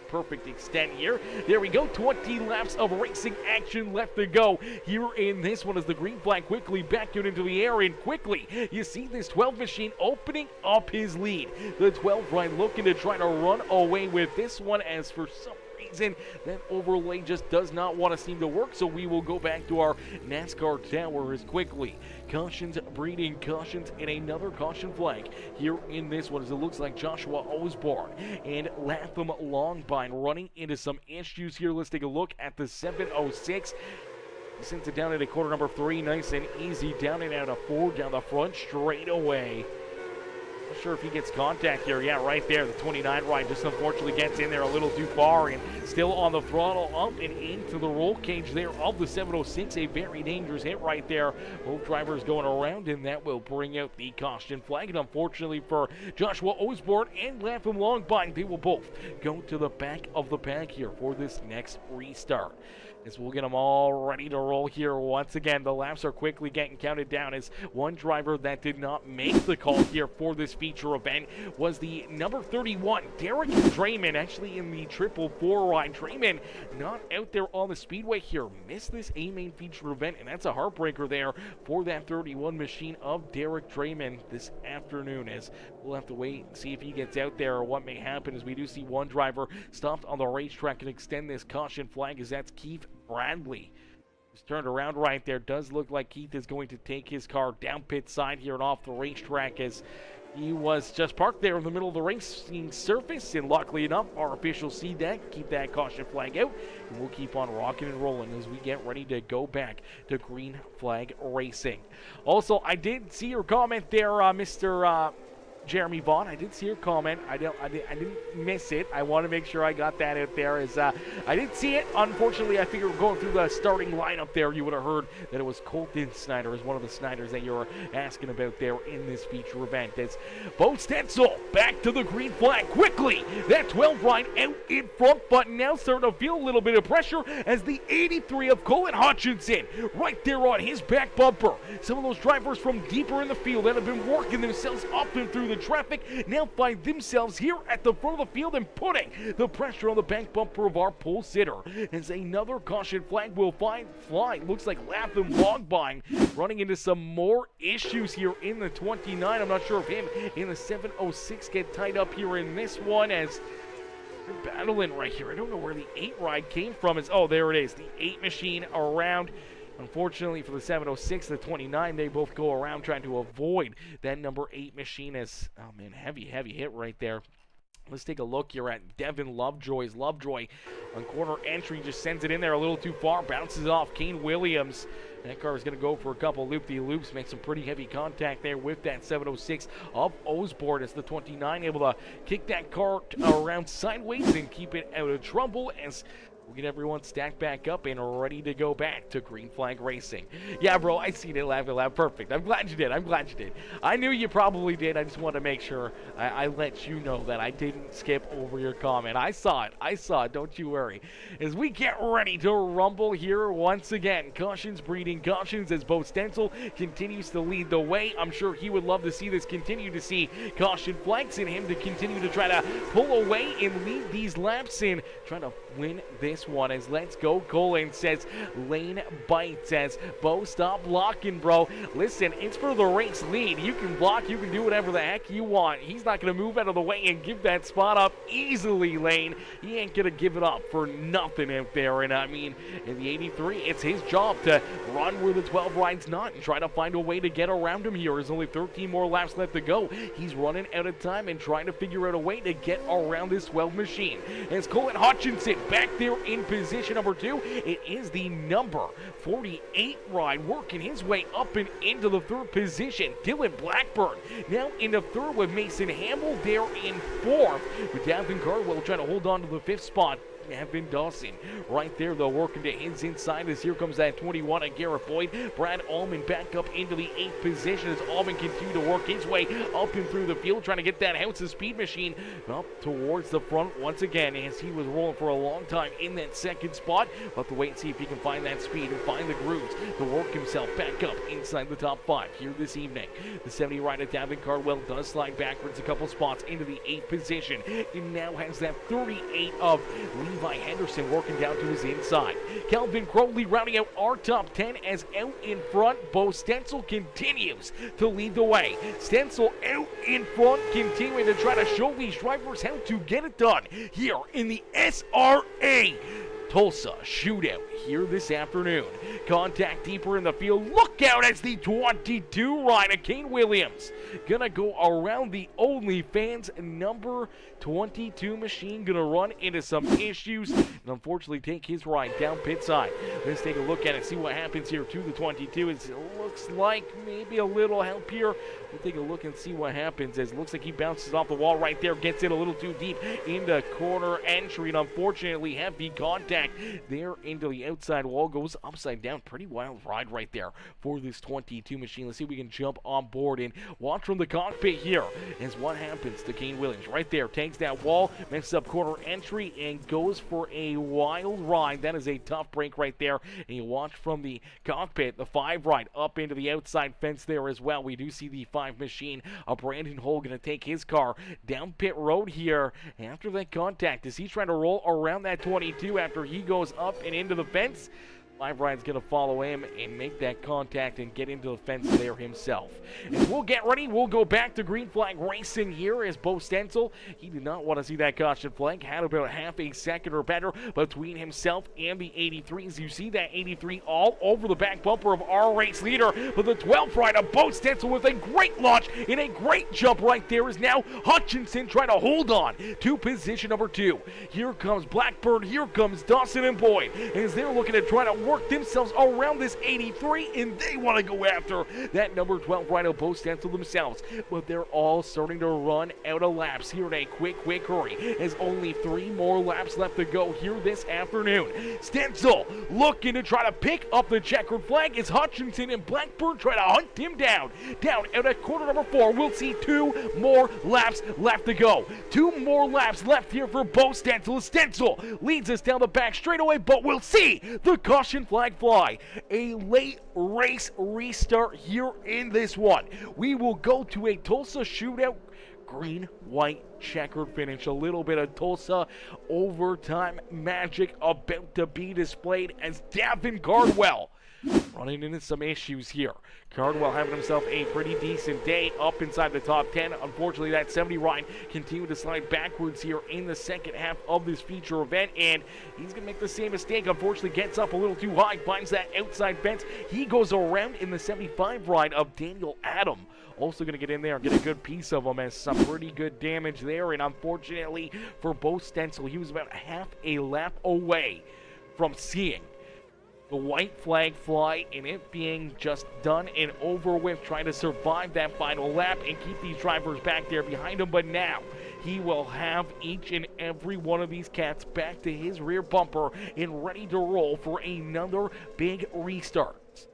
perfect extent here. There we go, 20 laps of racing action left to go here in this one, as the green flag quickly back out into the air, and quickly you see this 12 machine opening up his lead. The 12 right looking to try to run away with this one, as for some reason that overlay just does not want to seem to work, so we will go back to our NASCAR tower as quickly. Cautions breeding cautions, and another caution flag here in this one, as it looks like Joshua Osborne and Latham Longbine running into some issues here. Let's take a look at the 706. He sends it down into quarter number 3, nice and easy, down and out of 4 down the front straight away. Not sure if he gets contact here. Yeah, right there. The 29 ride just unfortunately gets in there a little too far, and still on the throttle up and into the roll cage there of the 706. A very dangerous hit right there. Both drivers going around, and that will bring out the caution flag. And unfortunately for Joshua Osborne and Latham Longbine, they will both go to the back of the pack here for this next restart. As we'll get them all ready to roll here once again. The laps are quickly getting counted down, as one driver that did not make the call here for this feature event was the number 31, Derek Draymond, actually in the 444 ride. Draymond not out there on the speedway here. Missed this A-main feature event, and that's a heartbreaker there for that 31 machine of Derek Draymond this afternoon, as we'll have to wait and see if he gets out there or what may happen, as we do see one driver stopped on the racetrack and extend this caution flag, as that's Keith Bradley. He's turned around right there. Does look like Keith is going to take his car down pit side here and off the racetrack, as he was just parked there in the middle of the racing surface, and luckily enough, our officials see that, keep that caution flag out, and we'll keep on rocking and rolling as we get ready to go back to green flag racing. Also, I did see your comment there, Mr. Jeremy Vaughn. I did see your comment. I didn't miss it. I want to make sure I got that out there. As I did see it. Unfortunately, I figured going through the starting lineup there, you would have heard that it was Colton Snyder, as one of the Snyders that you were asking about there in this feature event. As Bo Stenzel back to the green flag quickly. That 12 ride out in front, but now starting to feel a little bit of pressure, as the 83 of Colin Hutchinson right there on his back bumper. Some of those drivers from deeper in the field that have been working themselves up and through the traffic now find themselves here at the front of the field and putting the pressure on the back bumper of our pole sitter, as another caution flag will fly. Looks like Latham Longbine running into some more issues here in the 29. I'm not sure if him in the 706 get tied up here in this one, as they're battling right here. I don't know where the 8 ride came from. Oh, there it is, the 8 machine around. Unfortunately for the 706, the 29, they both go around trying to avoid that number 8 machine, as, oh man, heavy hit right there. Let's take a look here at Devin Lovejoy on corner entry, just sends it in there a little too far, bounces off Kane Williams. That car is going to go for a couple loop-de-loops, make some pretty heavy contact there with that 706 of Osborne, as the 29 able to kick that car around sideways and keep it out of trouble, as we'll get everyone stacked back up and ready to go back to green flag racing. Yeah, bro, I seen it loud. Perfect. I'm glad you did. I knew you probably did. I just wanted to make sure I let you know that I didn't skip over your comment. I saw it. Don't you worry. As we get ready to rumble here once again, cautions breeding cautions, as Bo Stenzel continues to lead the way. I'm sure he would love to see this continue, to see caution flags in him to continue to try to pull away and lead these laps in, trying to win this this one as Let's Go Colin says lane bites as Bo, stop blocking, bro. Listen, it's for the race lead. You can block, you can do whatever the heck you want. He's not going to move out of the way and give that spot up easily, Lane. He ain't going to give it up for nothing out there. And I mean, in the 83, it's his job to run where the 12 ride's not and try to find a way to get around him here. There's only 13 more laps left to go. He's running out of time and trying to figure out a way to get around this 12 machine. As Colin Hutchinson back there in position number 2, it is the number 48 ride working his way up and into the 3rd position. Dylan Blackburn now in the 3rd with Mason Hamill there in 4th. With Davin Cardwell trying to hold on to the 5th spot. Evan Dawson right there, though, working to his inside as here comes that 21 and Garrett Boyd. Brad Allman back up into the 8th position as Allman continue to work his way up and through the field, trying to get that House of Speed machine up towards the front once again as he was rolling for a long time in that 2nd spot. We'll have to wait and see if he can find that speed and find the grooves to work himself back up inside the top 5 here this evening. The 70 rider Davin Cardwell does slide backwards a couple spots into the 8th position. He now has that 38 of Levi Henderson working down to his inside. Calvin Crowley rounding out our top 10 as out in front, Bo Stencil continues to lead the way. Stencil out in front, continuing to try to show these drivers how to get it done here in the SRA Tulsa Shootout here this afternoon. Contact deeper in the field. Look out as the 22 rider, Kane Williams, gonna go around the OnlyFans number 22 machine. Gonna run into some issues and unfortunately take his ride down pit side. Let's take a look at it, see what happens here to the 22. It looks like maybe a little help here. We'll take a look and see what happens as it looks like he bounces off the wall right there, gets in a little too deep into corner entry, and unfortunately heavy contact there into the outside wall, goes upside down. Pretty wild ride right there for this 22 machine. Let's see if we can jump on board and watch from the cockpit here as what happens to Kane Williams. Right there, takes that wall, messes up corner entry, and goes for a wild ride. That is a tough break right there. And you watch from the cockpit, the 5 ride up into the outside fence there as well. We do see the 5 machine, Brandon Hull, going to take his car down pit road here after that contact. Is he trying to roll around that 22 after he goes up and into the fence? 5 ride's going to follow him and make that contact and get into the fence there himself. And we'll get ready. We'll go back to green flag racing here as Bo Stencil. He did not want to see that caution flag. Had about half a second or better between himself and the 83s. You see that 83 all over the back bumper of our race leader. But the 12th rider, Bo Stencil, with a great launch and a great jump right there, is now Hutchinson trying to hold on to position number 2. Here comes Blackbird. Here comes Dawson and Boyd. As they're looking to try to work themselves around this 83, and they want to go after that number 12 rider, Bo Stencil themselves. But they're all starting to run out of laps here in a quick hurry, as only 3 more laps left to go here this afternoon. Stencil looking to try to pick up the checkered flag as Hutchinson and Blackburn try to hunt him down out at corner number 4. We'll see 2 more laps left to go. 2 more laps left here for Bo Stencil. Stencil leads us down the back straightaway, but we'll see the caution flag fly. A late race restart here in this one. We will go to a Tulsa Shootout green, white, checkered finish. A little bit of Tulsa overtime magic about to be displayed as Davin Cardwell running into some issues here. Cardwell having himself a pretty decent day up inside the top 10. Unfortunately, that 70 ride continued to slide backwards here in the second half of this feature event, and he's going to make the same mistake. Unfortunately, gets up a little too high, finds that outside fence. He goes around in the 75 ride of Daniel Adam. Also going to get in there and get a good piece of him as some pretty good damage there, and unfortunately for Bo Stencil, he was about half a lap away from seeing the white flag fly and it being just done and over with, trying to survive that final lap and keep these drivers back there behind him. But now he will have each and every one of these cats back to his rear bumper and ready to roll for another big restart.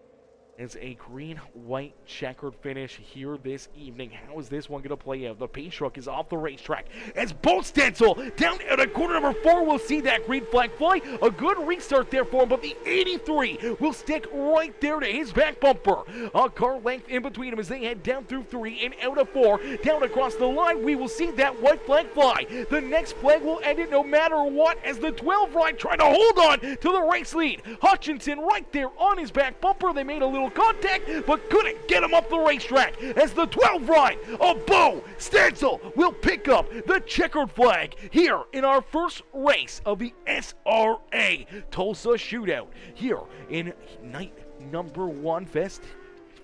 It's a green-white checkered finish here this evening. How is this one going to play out? The pace truck is off the racetrack. As Bo Stencil down at a corner number 4 will see that green flag fly. A good restart there for him, but the 83 will stick right there to his back bumper. A car length in between them as they head down through 3 and out of 4. Down across the line, we will see that white flag fly. The next flag will end it no matter what as the 12 ride trying to hold on to the race lead. Hutchinson right there on his back bumper. They made a little contact, but couldn't get him up the racetrack as the 12 ride of Bo Stencil will pick up the checkered flag here in our first race of the SRA Tulsa Shootout here in night number 1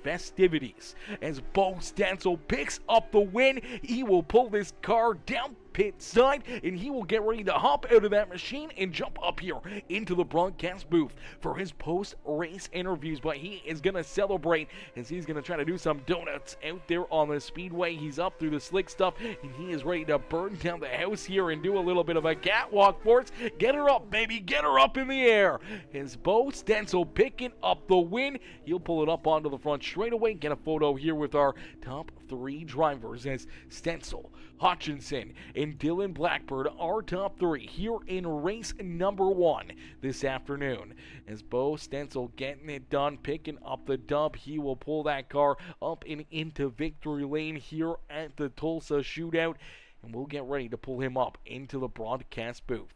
festivities. As Bo Stencil picks up the win, he will pull this car down pit side and he will get ready to hop out of that machine and jump up here into the broadcast booth for his post-race interviews. But he is going to celebrate as he's going to try to do some donuts out there on the speedway. He's up through the slick stuff and he is ready to burn down the house here and do a little bit of a catwalk for us. Get her up, baby, get her up in the air. As Bo Stencil picking up the win, he'll pull it up onto the front straight away. Get a photo here with our top 3 drivers as Stencil, Hutchinson, and Dylan Blackbird are top 3 here in race number 1 this afternoon. As Bo Stencil getting it done, picking up the dub, he will pull that car up and into victory lane here at the Tulsa Shootout, and we'll get ready to pull him up into the broadcast booth.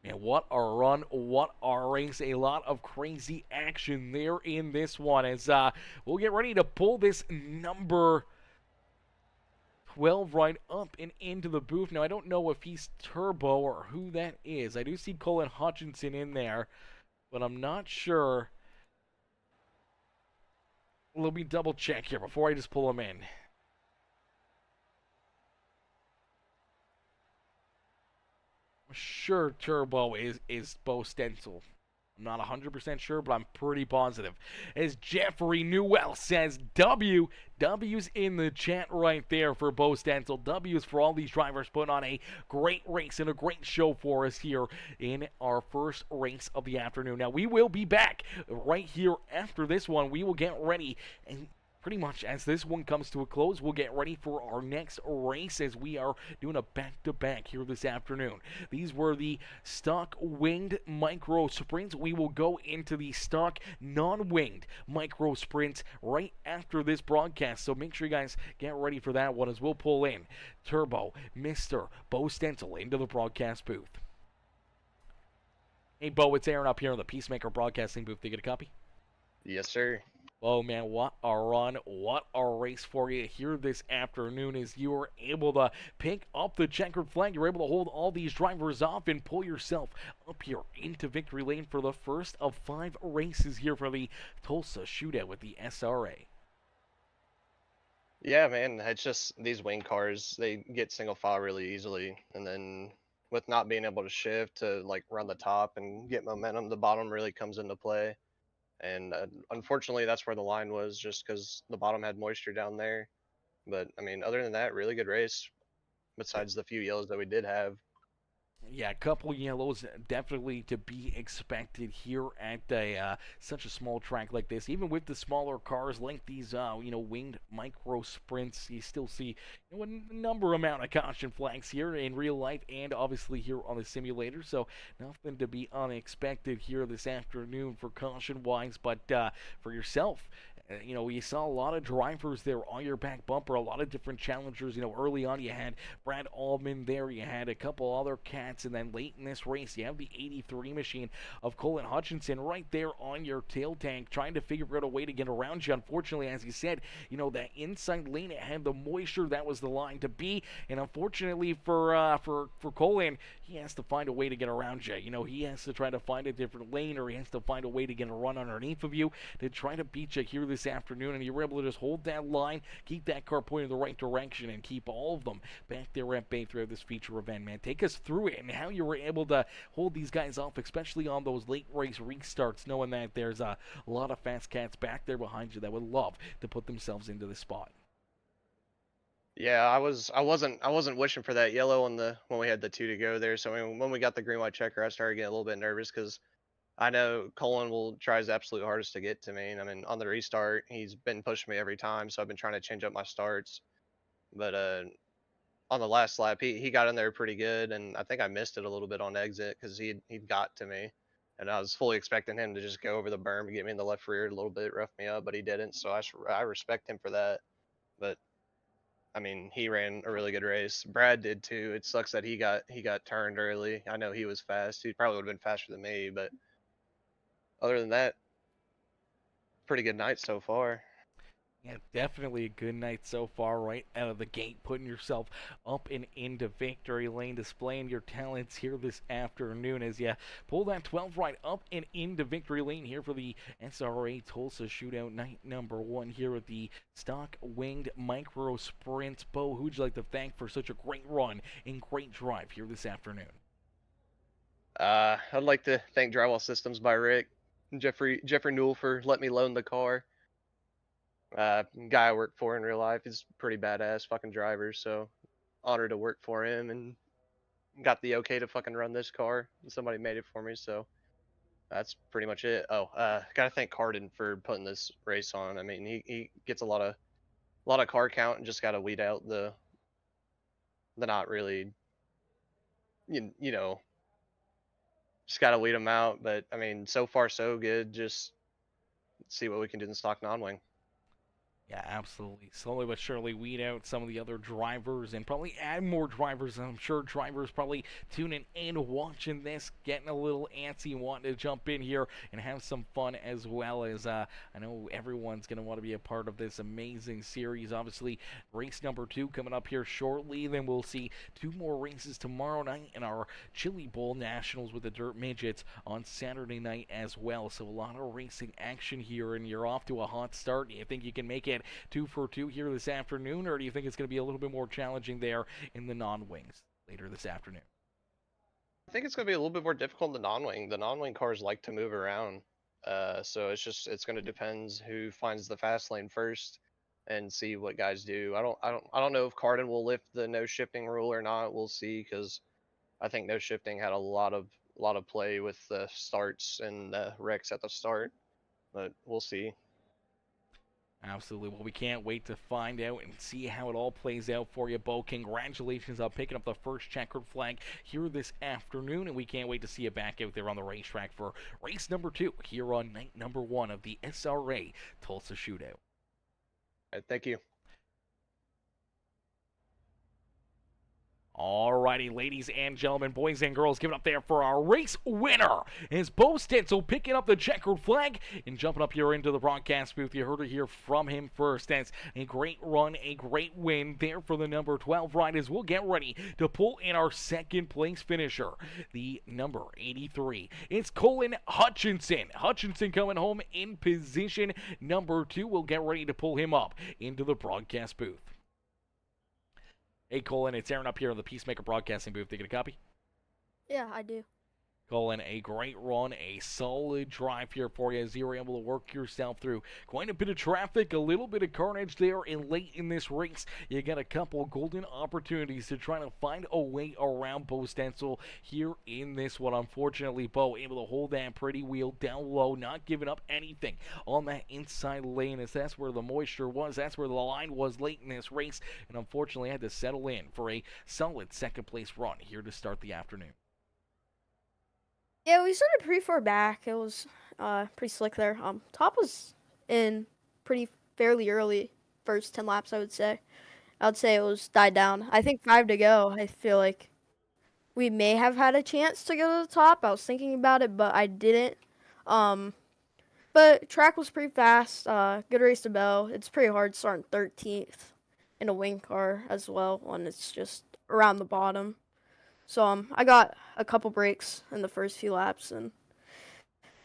And what a run, what a race, a lot of crazy action there in this one as we'll get ready to pull this number 12 right up and into the booth. Now, I don't know if he's Turbo or who that is. I do see Colin Hutchinson in there, but I'm not sure. Let me double check here before I just pull him in. I'm sure Turbo is Bo Stencil. I'm not 100% sure, but I'm pretty positive. As Jeffrey Newell says, W's in the chat right there for Bo Stencil. W's for all these drivers putting on a great race and a great show for us here in our first race of the afternoon. Now, we will be back right here after this one. We will get ready and pretty much as this one comes to a close, we'll get ready for our next race as we are doing a back-to-back here this afternoon. These were the stock winged micro sprints. We will go into the stock non-winged micro sprints right after this broadcast, so make sure you guys get ready for that one as we'll pull in Turbo, Mr. Bo Stencil into the broadcast booth. Hey, Bo, it's Aaron up here in the Peacemaker Broadcasting booth. Do you get a copy? Yes, sir. Oh man, what a run, what a race for you here this afternoon as you were able to pick up the checkered flag. You're able to hold all these drivers off and pull yourself up here into victory lane for the first of 5 races here for the Tulsa Shootout with the SRA. Yeah, man, it's just these wing cars, they get single file really easily, and then with not being able to shift to like run the top and get momentum, the bottom really comes into play. And unfortunately, that's where the line was, just because the bottom had moisture down there. But I mean, other than that, really good race. Besides the few yellows that we did have. Yeah, a couple yellows definitely to be expected here at such a small track like this. Even with the smaller cars like these, winged micro sprints, you still see a number amount of caution flags here in real life and obviously here on the simulator. So nothing to be unexpected here this afternoon for caution-wise, but for yourself, you saw a lot of drivers there on your back bumper, a lot of different challengers. Early on you had Brad Allman there, you had a couple other cats, and then late in this race you have the 83 machine of Colin Hutchinson right there on your tail tank trying to figure out a way to get around you. Unfortunately, as you said, that inside lane, it had the moisture. That was the line to be, and unfortunately for Colin, he has to find a way to get around you. He has to try to find a different lane, or he has to find a way to get a run underneath of you to try to beat you here this afternoon, and you were able to just hold that line, keep that car pointing in the right direction, and keep all of them back there at bay throughout this feature event, man. Take us through it and how you were able to hold these guys off, especially on those late race restarts, knowing that there's a lot of fast cats back there behind you that would love to put themselves into this spot. Yeah, I wasn't wishing for that yellow when we had the 2 to go there. So when we got the green white checker, I started getting a little bit nervous because I know Colin will try his absolute hardest to get to me. And I mean, on the restart, he's been pushing me every time, so I've been trying to change up my starts. But on the last lap, he got in there pretty good, and I think I missed it a little bit on exit because he'd got to me, and I was fully expecting him to just go over the berm and get me in the left rear a little bit, rough me up, but he didn't. So I respect him for that. But I mean, he ran a really good race. Brad did too. It sucks that he got turned early. I know he was fast. He probably would have been faster than me, but other than that, pretty good night so far. Yeah, definitely a good night so far, right out of the gate, putting yourself up and into victory lane, displaying your talents here this afternoon as you pull that 12 right up and into victory lane here for the SRA Tulsa Shootout night number 1 here at the Stock Winged Micro Sprint. Bo, who'd you like to thank for such a great run and great drive here this afternoon? I'd like to thank Drywall Systems by Rick, Jeffrey Newell for letting me loan the car. Guy I work for in real life is pretty badass fucking driver, so honored to work for him and got the okay to fucking run this car. Somebody made it for me, so that's pretty much it. Oh, gotta thank Cardin for putting this race on. I mean, he gets a lot of car count and just gotta weed out the not really, you know, just gotta weed them out. But I mean, so far so good. Just see what we can do in the stock non-wing. Yeah, absolutely. Slowly but surely weed out some of the other drivers and probably add more drivers. I'm sure drivers probably tuning in, watching this, getting a little antsy, wanting to jump in here and have some fun as well as I know everyone's going to want to be a part of this amazing series. Obviously, race number 2 coming up here shortly. Then we'll see 2 more races tomorrow night in our Chili Bowl Nationals with the Dirt Midgets on Saturday night as well. So a lot of racing action here, and you're off to a hot start. Do you think you can make it 2 for 2 here this afternoon, or do you think it's going to be a little bit more challenging there in the non-wings later this afternoon? I think it's gonna be a little bit more difficult in the non-wing. The non-wing cars like to move around, so it's gonna depends who finds the fast lane first and see what guys do. I don't know if Cardin will lift the no shifting rule or not. We'll see because I think no shifting had a lot of play with the starts and wrecks at the start, but we'll see. Absolutely. Well, we can't wait to find out and see how it all plays out for you, Bo. Congratulations on picking up the first checkered flag here this afternoon, and we can't wait to see you back out there on the racetrack for race number 2 here on night number 1 of the SRA Tulsa Shootout. Thank you. Alrighty, ladies and gentlemen, boys and girls, give it up there for our race winner. Is Bo Stencil picking up the checkered flag and jumping up here into the broadcast booth. You heard it here from him first. That's a great run, a great win there for the number 12 ride as we'll get ready to pull in our second place finisher, the number 83. It's Colin Hutchinson. Hutchinson coming home in position number 2. We'll get ready to pull him up into the broadcast booth. Hey, Colin, it's Aaron up here in the Peacemaker Broadcasting booth. Did you get a copy? Yeah, I do. Colin, a great run, a solid drive here for you as you were able to work yourself through quite a bit of traffic, a little bit of carnage there, and late in this race, you got a couple golden opportunities to try to find a way around Bo Stencil here in this one. Unfortunately, Bo able to hold that pretty wheel down low, not giving up anything on that inside lane as that's where the moisture was, that's where the line was late in this race, and unfortunately had to settle in for a solid second place run here to start the afternoon. Yeah, we started pretty far back. It was pretty slick there. Top was in pretty fairly early, first 10 laps, I would say. I would say it was died down. I think 5 to go. I feel like we may have had a chance to go to the top. I was thinking about it, but I didn't. But track was pretty fast. Good race to Bell. It's pretty hard starting 13th in a wing car as well when it's just around the bottom. So I got a couple breaks in the first few laps, and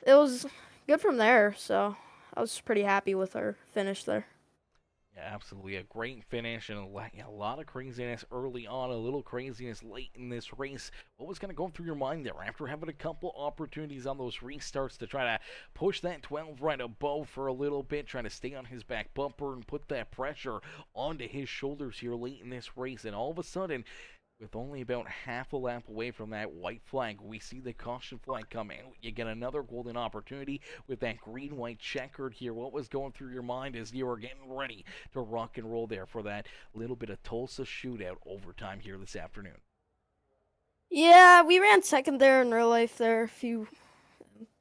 it was good from there. So I was pretty happy with our finish there. Yeah, absolutely. A great finish and a lot of craziness early on, a little craziness late in this race. What was kind of going through your mind there after having a couple opportunities on those restarts to try to push that 12 right above for a little bit, trying to stay on his back bumper and put that pressure onto his shoulders here late in this race, and all of a sudden, With only about half a lap away from that white flag, we see the caution flag coming. You get another golden opportunity with that green-white checkered here. What was going through your mind as you were getting ready to rock and roll there for that little bit of Tulsa Shootout overtime here this afternoon? Yeah, we ran second there in real life there a few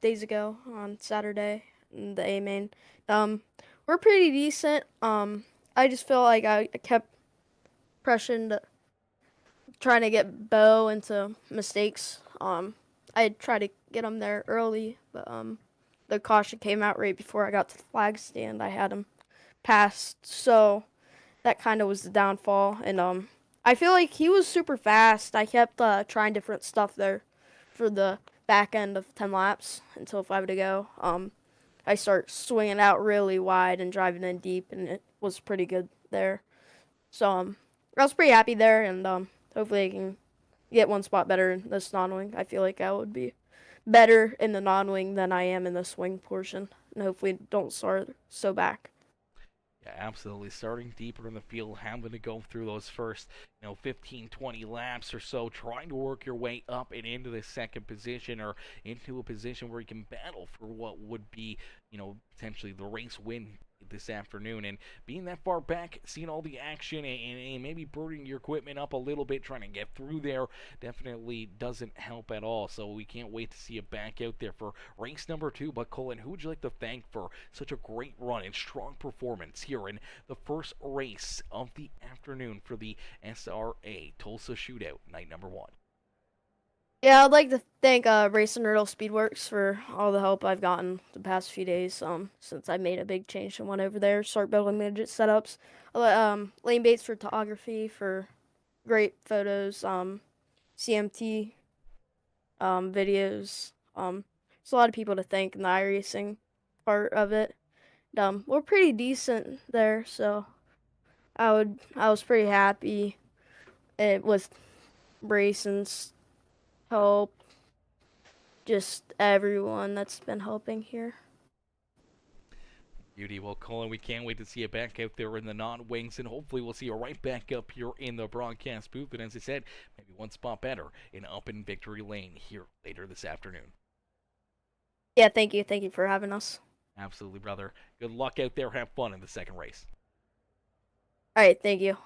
days ago on Saturday in the A main. We're pretty decent. I just feel like I kept pressing, trying to get Bo into mistakes. I tried to get him there early, but the caution came out right before I got to the flag stand. I had him passed, so that kind of was the downfall. And I feel like he was super fast. I kept trying different stuff there for the back end of 10 laps until 5 to go. I start swinging out really wide and driving in deep, and it was pretty good there. So I was pretty happy there, and hopefully I can get one spot better in this non-wing. I feel like I would be better in the non-wing than I am in the swing portion, and hopefully don't start so back. Yeah, absolutely. Starting deeper in the field, having to go through those first, 15, 20 laps or so, trying to work your way up and into the second position or into a position where you can battle for what would be, potentially the race win this afternoon. And being that far back, seeing all the action and maybe burning your equipment up a little bit, trying to get through there, definitely doesn't help at all. So we can't wait to see you back out there for race number 2. But Colin, who would you like to thank for such a great run and strong performance here in the first race of the afternoon for the SRA Tulsa Shootout, night number 1? Yeah, I'd like to thank Race and Riddle Speedworks for all the help I've gotten the past few days since I made a big change and went over there, start building midget setups. Lane Bates Photography for great photos, CMT videos. There's a lot of people to thank in the iracing part of it. We're pretty decent there, so I was pretty happy with Brason's help, just everyone that's been helping here. Beauty. Well, Colin, we can't wait to see you back out there in the non-wings, and hopefully we'll see you right back up here in the broadcast booth. And as I said, maybe one spot better up in Victory Lane here later this afternoon. Yeah, thank you. Thank you for having us. Absolutely, brother. Good luck out there. Have fun in the second race. All right, thank you.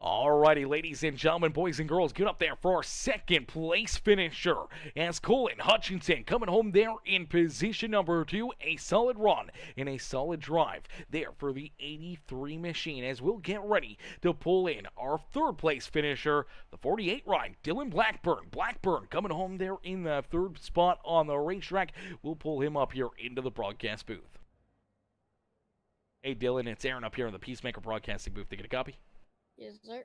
Alrighty, ladies and gentlemen, boys and girls, get up there for our second place finisher as Colin Hutchinson coming home there in position number 2. A solid run and a solid drive there for the 83 machine as we'll get ready to pull in our third place finisher, the 48 ride, Dylan Blackburn. Blackburn coming home there in the third spot on the racetrack. We'll pull him up here into the broadcast booth. Hey Dylan, it's Aaron up here in the Peacemaker broadcasting booth. To get a copy? Yes, sir.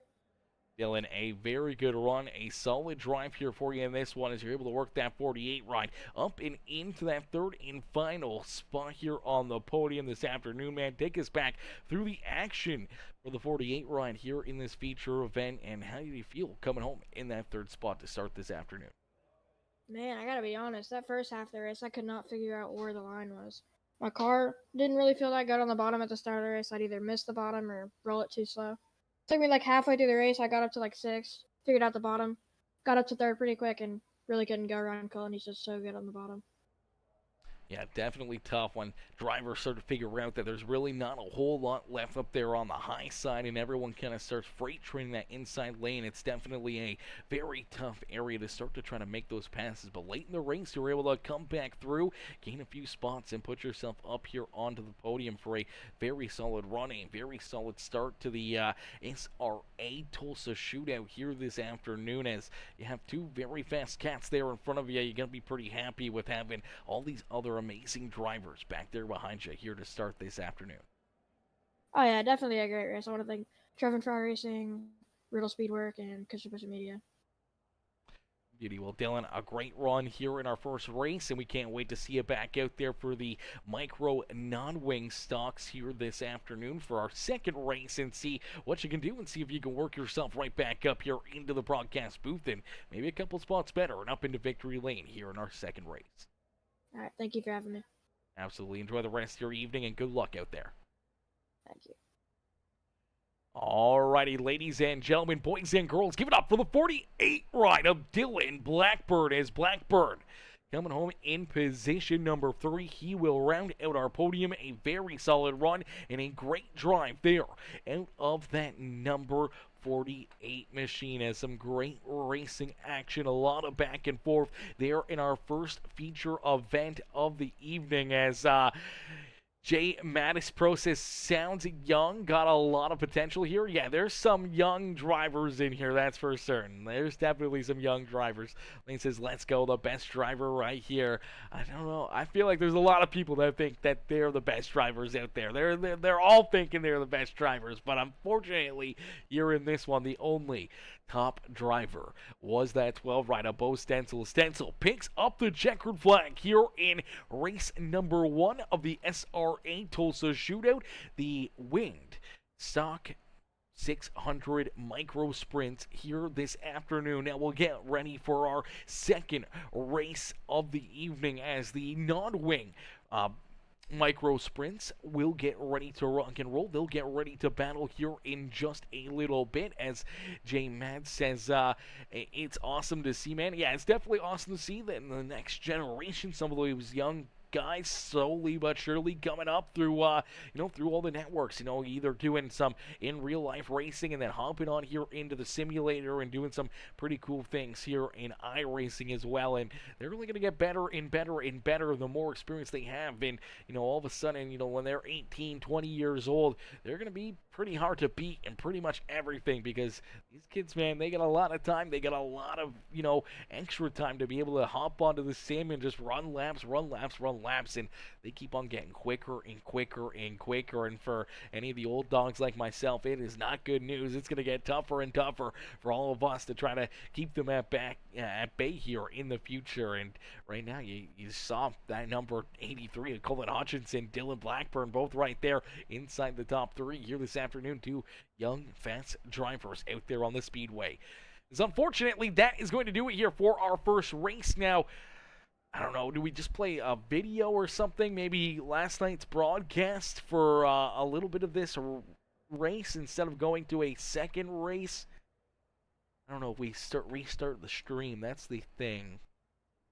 Dylan, a very good run, a solid drive here for you in this one as you're able to work that 48 ride up and into that third and final spot here on the podium this afternoon, man. Take us back through the action for the 48 ride here in this feature event, and how do you feel coming home in that third spot to start this afternoon? Man, I gotta be honest, that first half of the race, I could not figure out where the line was. My car didn't really feel that good on the bottom at the start of the race. I'd either miss the bottom or roll it too slow. Took me like halfway through the race, I got up to like 6, figured out the bottom, got up to 3rd pretty quick, and really couldn't go around Cullen. He's just so good on the bottom. Yeah, definitely tough when drivers start to figure out that there's really not a whole lot left up there on the high side and everyone kind of starts freight training that inside lane. It's definitely a very tough area to start to try to make those passes. But late in the race, you're able to come back through, gain a few spots, and put yourself up here onto the podium for a very solid run, a very solid start to the SRA Tulsa Shootout here this afternoon as you have two very fast cats there in front of you. You're going to be pretty happy with having all these other amazing drivers back there behind you here to start this afternoon. Oh yeah, definitely a great race. I want to thank Trevor Fry Racing, Riddle Speedwork, and Custom Media. Beauty. Well, Dylan, a great run here in our first race, and we can't wait to see you back out there for the micro non-wing stocks here this afternoon for our second race and see what you can do and see if you can work yourself right back up here into the broadcast booth and maybe a couple spots better and up into victory lane here in our second race. All right, thank you for having me. Absolutely. Enjoy the rest of your evening and good luck out there. Thank you. Alrighty, ladies and gentlemen, boys and girls, give it up for the 48 ride of Dylan Blackbird as Blackbird coming home in position number 3. He will round out our podium. A very solid run and a great drive there out of that number 48 machine. As some great racing action, a lot of back and forth there in our first feature event of the evening as J Mattis Process sounds young, got a lot of potential here. Yeah, there's some young drivers in here, that's for certain. There's definitely some young drivers. Lane says, let's go, the best driver right here. I don't know. I feel like there's a lot of people that think that they're the best drivers out there. They're all thinking they're the best drivers, but unfortunately, you're in this one, the only top driver was that 12 rider Bo Stencil. Stencil picks up the checkered flag here in race number 1 of the SRA Tulsa Shootout, the winged stock 600 micro sprints here this afternoon. Now we'll get ready for our second race of the evening as the non-wing micro sprints will get ready to rock and roll. They'll get ready to battle here in just a little bit. As J Mad says, it's awesome to see, man. Yeah, it's definitely awesome to see that in the next generation, some of those young guys slowly but surely coming up through through all the networks, either doing some in real life racing and then hopping on here into the simulator and doing some pretty cool things here in iRacing as well. And they're really going to get better and better and better the more experience they have. And all of a sudden, when they're 18, 20 years old, they're going to be pretty hard to beat in pretty much everything, because these kids, man, they got a lot of time. They got a lot of extra time to be able to hop onto the sim and just run laps, and they keep on getting quicker and quicker and quicker. And for any of the old dogs like myself, it is not good news. It's going to get tougher and tougher for all of us to try to keep them at bay here in the future. And right now, you saw that number 83 of Colin Hutchinson, Dylan Blackburn, both right there inside the top 3 here this afternoon. 2 young, fast drivers out there on the speedway. So unfortunately, that is going to do it here for our first race. Now, I don't know, do we just play a video or something? Maybe last night's broadcast for a little bit of this race instead of going to a second race? I don't know if we restart the stream. That's the thing.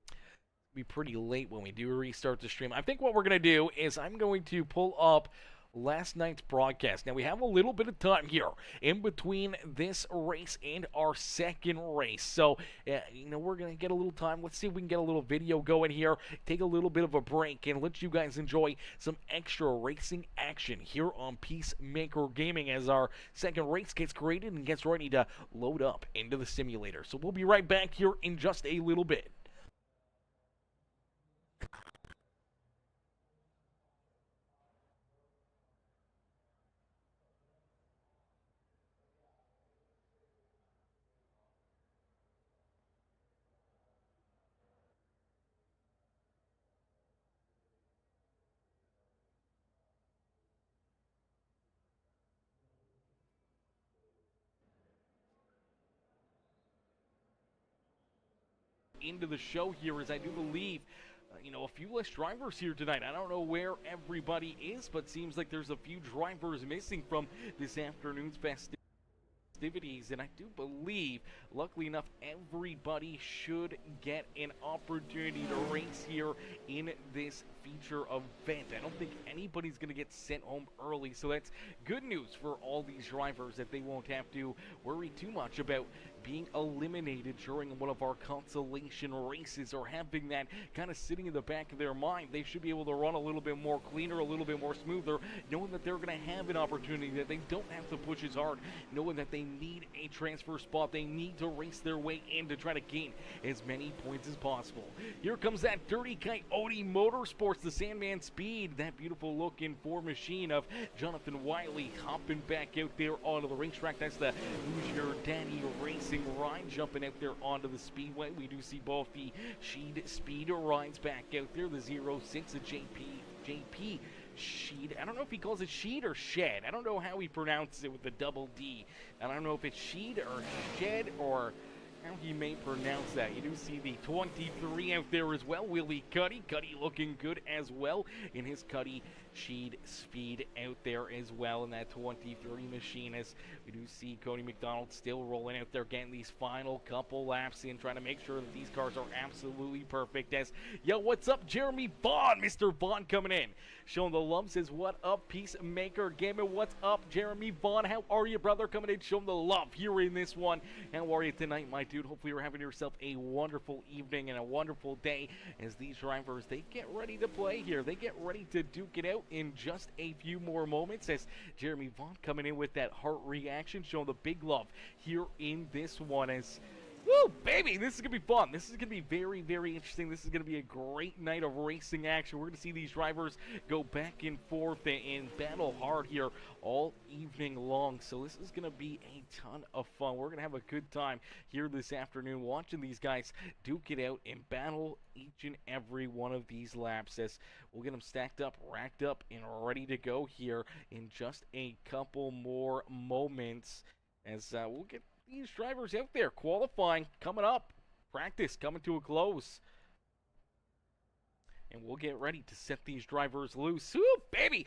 It'll be pretty late when we do restart the stream. I think what we're going to do is I'm going to pull up last night's broadcast. Now we have a little bit of time here in between this race and our second race, so we're gonna get a little time. Let's see if we can get a little video going here, take a little bit of a break, and let you guys enjoy some extra racing action here on Peacemaker Gaming as our second race gets created and gets ready to load up into the simulator. So we'll be right back here in just a little bit. Into the show here, as I do believe a few less drivers here tonight. I don't know where everybody is, but seems like there's a few drivers missing from this afternoon's festivities, and I do believe, luckily enough, everybody should get an opportunity to race here in this feature event. I don't think anybody's going to get sent home early, so that's good news for all these drivers, that they won't have to worry too much about being eliminated during one of our consolation races, or having that kind of sitting in the back of their mind. They should be able to run a little bit more cleaner, a little bit more smoother, knowing that they're going to have an opportunity, that they don't have to push as hard, knowing that they need a transfer spot. They need to race their way in to try to gain as many points as possible. Here comes that Dirty Coyote Motorsports, the Sandman Speed, that beautiful looking 4 machine of Jonathan Wiley hopping back out there onto the racetrack. That's the Hoosier Danny Racing ride jumping out there onto the speedway. We do see both the Sheed Speed rides back out there, the 06 of JP Sheed. I don't know if he calls it Sheed or Shed. I don't know how he pronounces it with the double D. I don't know if it's Sheed or Shed or how he may pronounce that. You do see the 23 out there as well, Willie Cuddy. Cuddy looking good as well in his Cuddy cheat speed out there as well in that 23 machine, as we do see Cody McDonald still rolling out there, getting these final couple laps in, trying to make sure that these cars are absolutely perfect. As, yo, what's up, Jeremy Vaughn? Mr. Vaughn coming in, showing the love, says, what up, Peacemaker Gaming? What's up, Jeremy Vaughn? How are you, brother? Coming in, showing the love here in this one. How are you tonight, my dude? Hopefully you're having yourself a wonderful evening and a wonderful day as these drivers, they get ready to play here. They get ready to duke it out in just a few more moments, as Jeremy Vaughn coming in with that heart reaction, showing the big love here in this one. As, woo, baby, this is going to be fun. This is going to be very, very interesting. This is going to be a great night of racing action. We're going to see these drivers go back and forth and battle hard here all evening long. So this is going to be a ton of fun. We're going to have a good time here this afternoon watching these guys duke it out and battle each and every one of these laps, as we'll get them stacked up, racked up, and ready to go here in just a couple more moments, as we'll get these drivers out there qualifying coming up, practice coming to a close, and we'll get ready to set these drivers loose. Ooh, baby!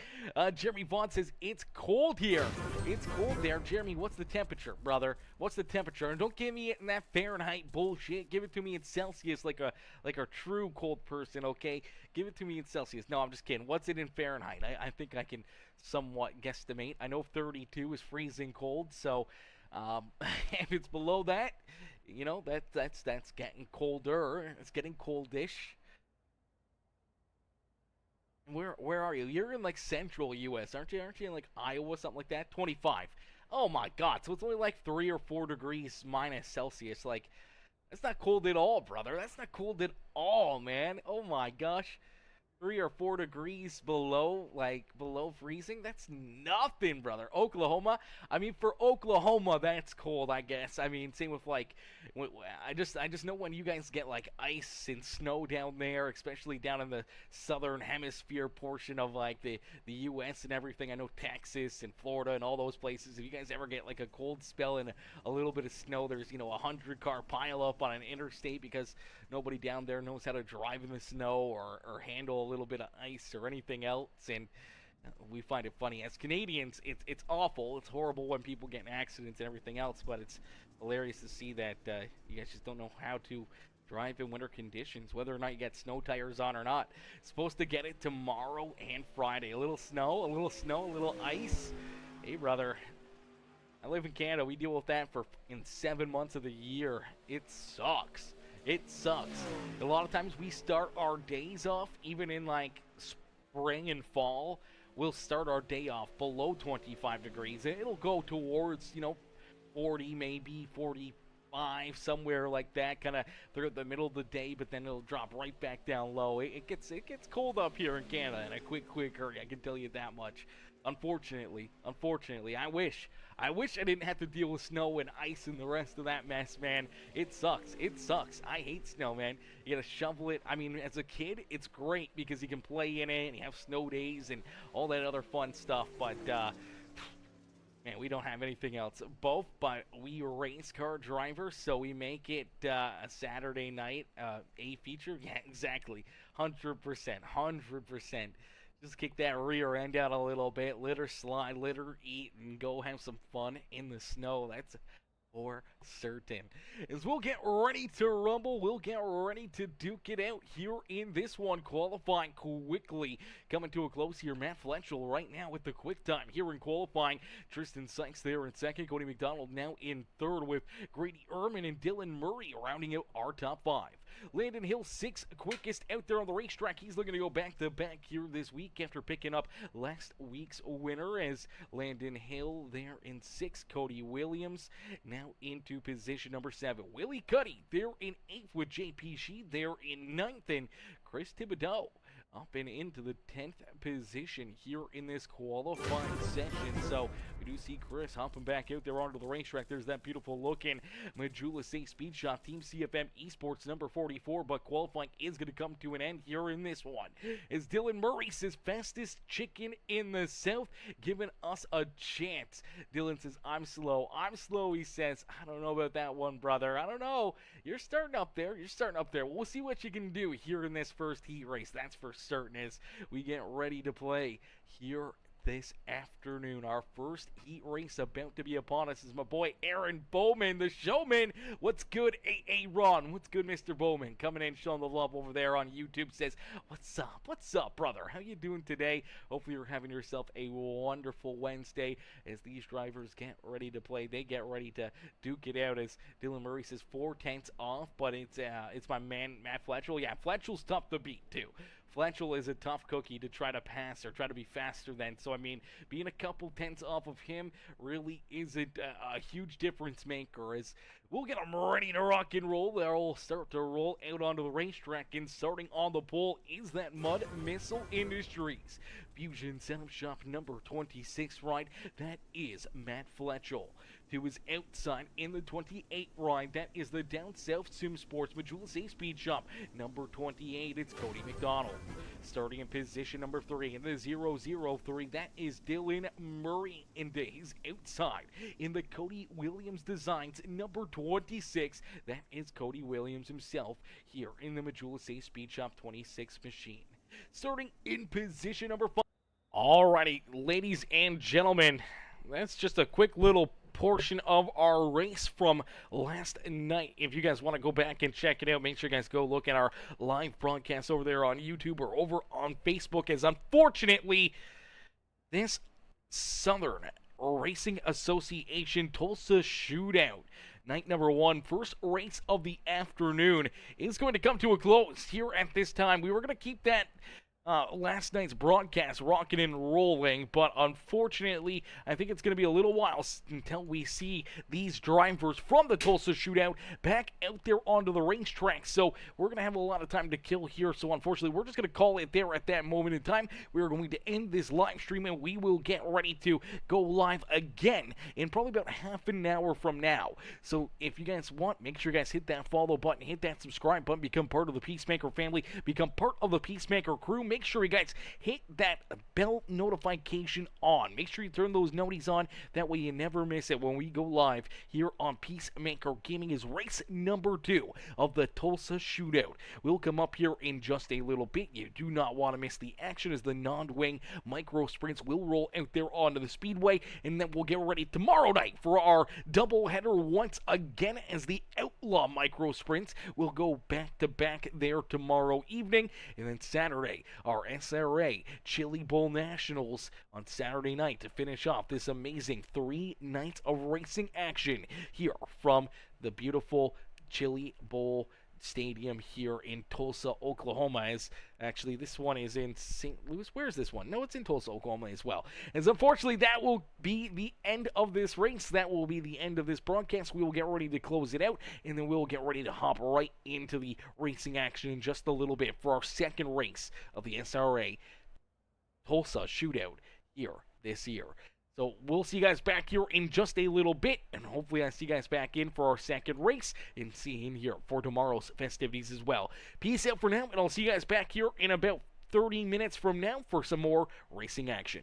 Jeremy Vaughn says, it's cold here. It's cold there. Jeremy, what's the temperature, brother? What's the temperature? And don't give me it in that Fahrenheit bullshit. Give it to me in Celsius like a true cold person, okay? Give it to me in Celsius. No, I'm just kidding. What's it in Fahrenheit? I think I can somewhat guesstimate. I know 32 is freezing cold, so if it's below that, you know, that's getting colder. It's getting coldish. Where are you? You're in like central U.S., aren't you? Aren't you in like Iowa, something like that? 25. Oh my God! So it's only like 3 or 4 degrees minus Celsius. Like, that's not cold at all, brother. That's not cold at all, man. Oh my gosh. 3 or 4 degrees below, like below freezing. That's nothing, brother. Oklahoma. I mean, for Oklahoma, that's cold, I guess. I mean, same with like, I just know when you guys get like ice and snow down there, especially down in the southern hemisphere portion of like the U.S. and everything. I know Texas and Florida and all those places. If you guys ever get like a cold spell and a little bit of snow, there's, you know, 100-car pileup on an interstate because nobody down there knows how to drive in the snow or handle a little bit of ice or anything else, and we find it funny as Canadians. It's awful, it's horrible when people get in accidents and everything else, but it's hilarious to see that you guys just don't know how to drive in winter conditions, whether or not you get snow tires on or not. It's supposed to get it tomorrow and Friday. A little snow, a little ice. Hey, brother, I live in Canada. We deal with that in 7 months of the year. It sucks. It sucks. A lot of times we start our days off, even in like spring and fall, we'll start our day off below 25 degrees. And it'll go towards, you know, 40, maybe 45, somewhere like that, kind of throughout the middle of the day, but then it'll drop right back down low. It gets cold up here in Canada in a quick hurry, I can tell you that much. Unfortunately, I wish I didn't have to deal with snow and ice and the rest of that mess, man. It sucks. I hate snow, man. You gotta shovel it. I mean, as a kid, it's great because you can play in it and you have snow days and all that other fun stuff, but man, we don't have anything else. Both, but we race car drivers, so we make it a Saturday night, a feature. Yeah, exactly. 100%. Just kick that rear end out a little bit, let her slide, let her eat, and go have some fun in the snow. That's for certain. As we'll get ready to rumble, we'll get ready to duke it out here in this one, qualifying quickly. Coming to a close here, Matt Fletchel right now with the quick time here in qualifying. Tristan Sykes there in second, Cody McDonald now in third, with Grady Ehrman and Dylan Murray rounding out our top 5. Landon Hill, 6th quickest out there on the racetrack. He's looking to go back-to-back here this week after picking up last week's winner, as Landon Hill there in 6th. Cody Williams now into position number 7. Willie Cuddy there in 8th with JP Sheed there in 9th, and Chris Thibodeau up and into the 10th position here in this qualifying session. So we We do see Chris hopping back out there onto the racetrack. There's that beautiful looking Majula Say Speed Shop Team CFM Esports number 44, but qualifying is going to come to an end here in this one. As Dylan Murray says, fastest chicken in the South, giving us a chance. Dylan says, I'm slow, he says. I don't know about that one, brother. I don't know. You're starting up there. We'll see what you can do here in this first heat race. That's for certain as we get ready to play here this afternoon. Our first heat race about to be upon us is my boy Aaron Bowman, the showman. What's good, AA Ron? What's good, Mr. Bowman? Coming in, showing the love over there on YouTube. Says, what's up, brother? How you doing today? Hopefully you're having yourself a wonderful Wednesday as these drivers get ready to play. They get ready to duke it out. As Dylan Murray says, 4/10 off, but it's my man Matt Fletchell. Yeah, Fletchell's tough to beat too. Fletchell is a tough cookie to try to pass or try to be faster than. So, I mean, being a couple tenths off of him really isn't a huge difference maker. As we'll get them ready to rock and roll. They'll start to roll out onto the racetrack. And starting on the pole is that Mud Missile Industries Fusion Setup Shop number 26 ride. That is Matt Fletchell. To his outside in the 28 ride, that is the Down South Sim Sports Majula Say Speed Shop number 28. It's Cody McDonald. Starting in position number 3 in the 003, that is Dylan Murray. Into his outside in the Cody Williams Designs number 26, that is Cody Williams himself here in the Majula Say Speed Shop 26 machine. Starting in position number 5. Alrighty, ladies and gentlemen, that's just a quick little portion of our race from last night. If you guys want to go back and check it out, make sure you guys go look at our live broadcast over there on YouTube or over on Facebook, as unfortunately this Southern Racing Association Tulsa Shootout night number 1, first race of the afternoon, is going to come to a close here at this time. We were going to keep that last night's broadcast rocking and rolling, but unfortunately I think it's going to be a little while until we see these drivers from the Tulsa Shootout back out there onto the racetrack, so we're going to have a lot of time to kill here. So unfortunately we're just going to call it there at that moment in time. We're going to end this live stream and we will get ready to go live again in probably about half an hour from now. So if you guys want, make sure you guys hit that follow button, hit that subscribe button, become part of the Peacemaker family, become part of the Peacemaker crew. Make sure you guys hit that bell notification on. Make sure you turn those noties on. That way you never miss it when we go live here on Peacemaker Gaming. Is race number 2 of the Tulsa Shootout. We'll come up here in just a little bit. You do not want to miss the action as the non-wing micro sprints will roll out there onto the speedway, and then we'll get ready tomorrow night for our double header once again, as the outlaw micro sprints will go back to back there tomorrow evening, and then Saturday our SRA Chili Bowl Nationals on Saturday night to finish off this amazing 3 nights of racing action here from the beautiful Chili Bowl Stadium here in Tulsa, Oklahoma. As actually this one is in St. Louis. Where's this one? No, it's in Tulsa, Oklahoma as well. As unfortunately that will be the end of this race. That will be the end of this broadcast. We will get ready to close it out, and then we'll get ready to hop right into the racing action in just a little bit for our second race of the SRA Tulsa Shootout here this year. So we'll see you guys back here in just a little bit, and hopefully I see you guys back in for our second race and see you in here for tomorrow's festivities as well. Peace out for now, and I'll see you guys back here in about 30 minutes from now for some more racing action.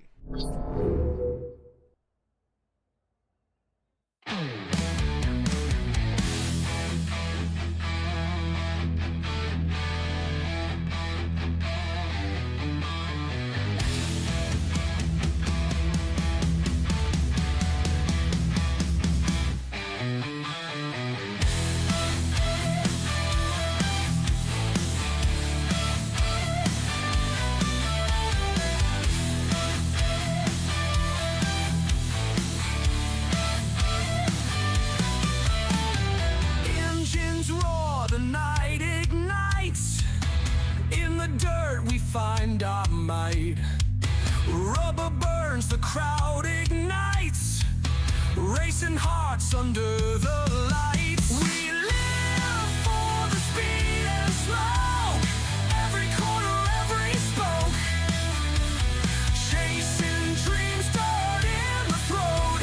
Engines roar, the night ignites. In the dirt we find our might. Rubber burns, the crowd ignites. Racing hearts under the lights. We live for the speed and smoke. Every corner, every spoke. Chasing dreams, dirt in the throat.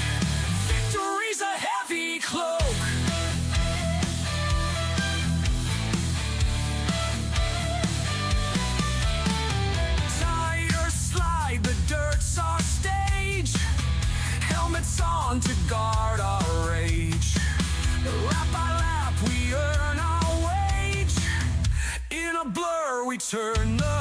we turn the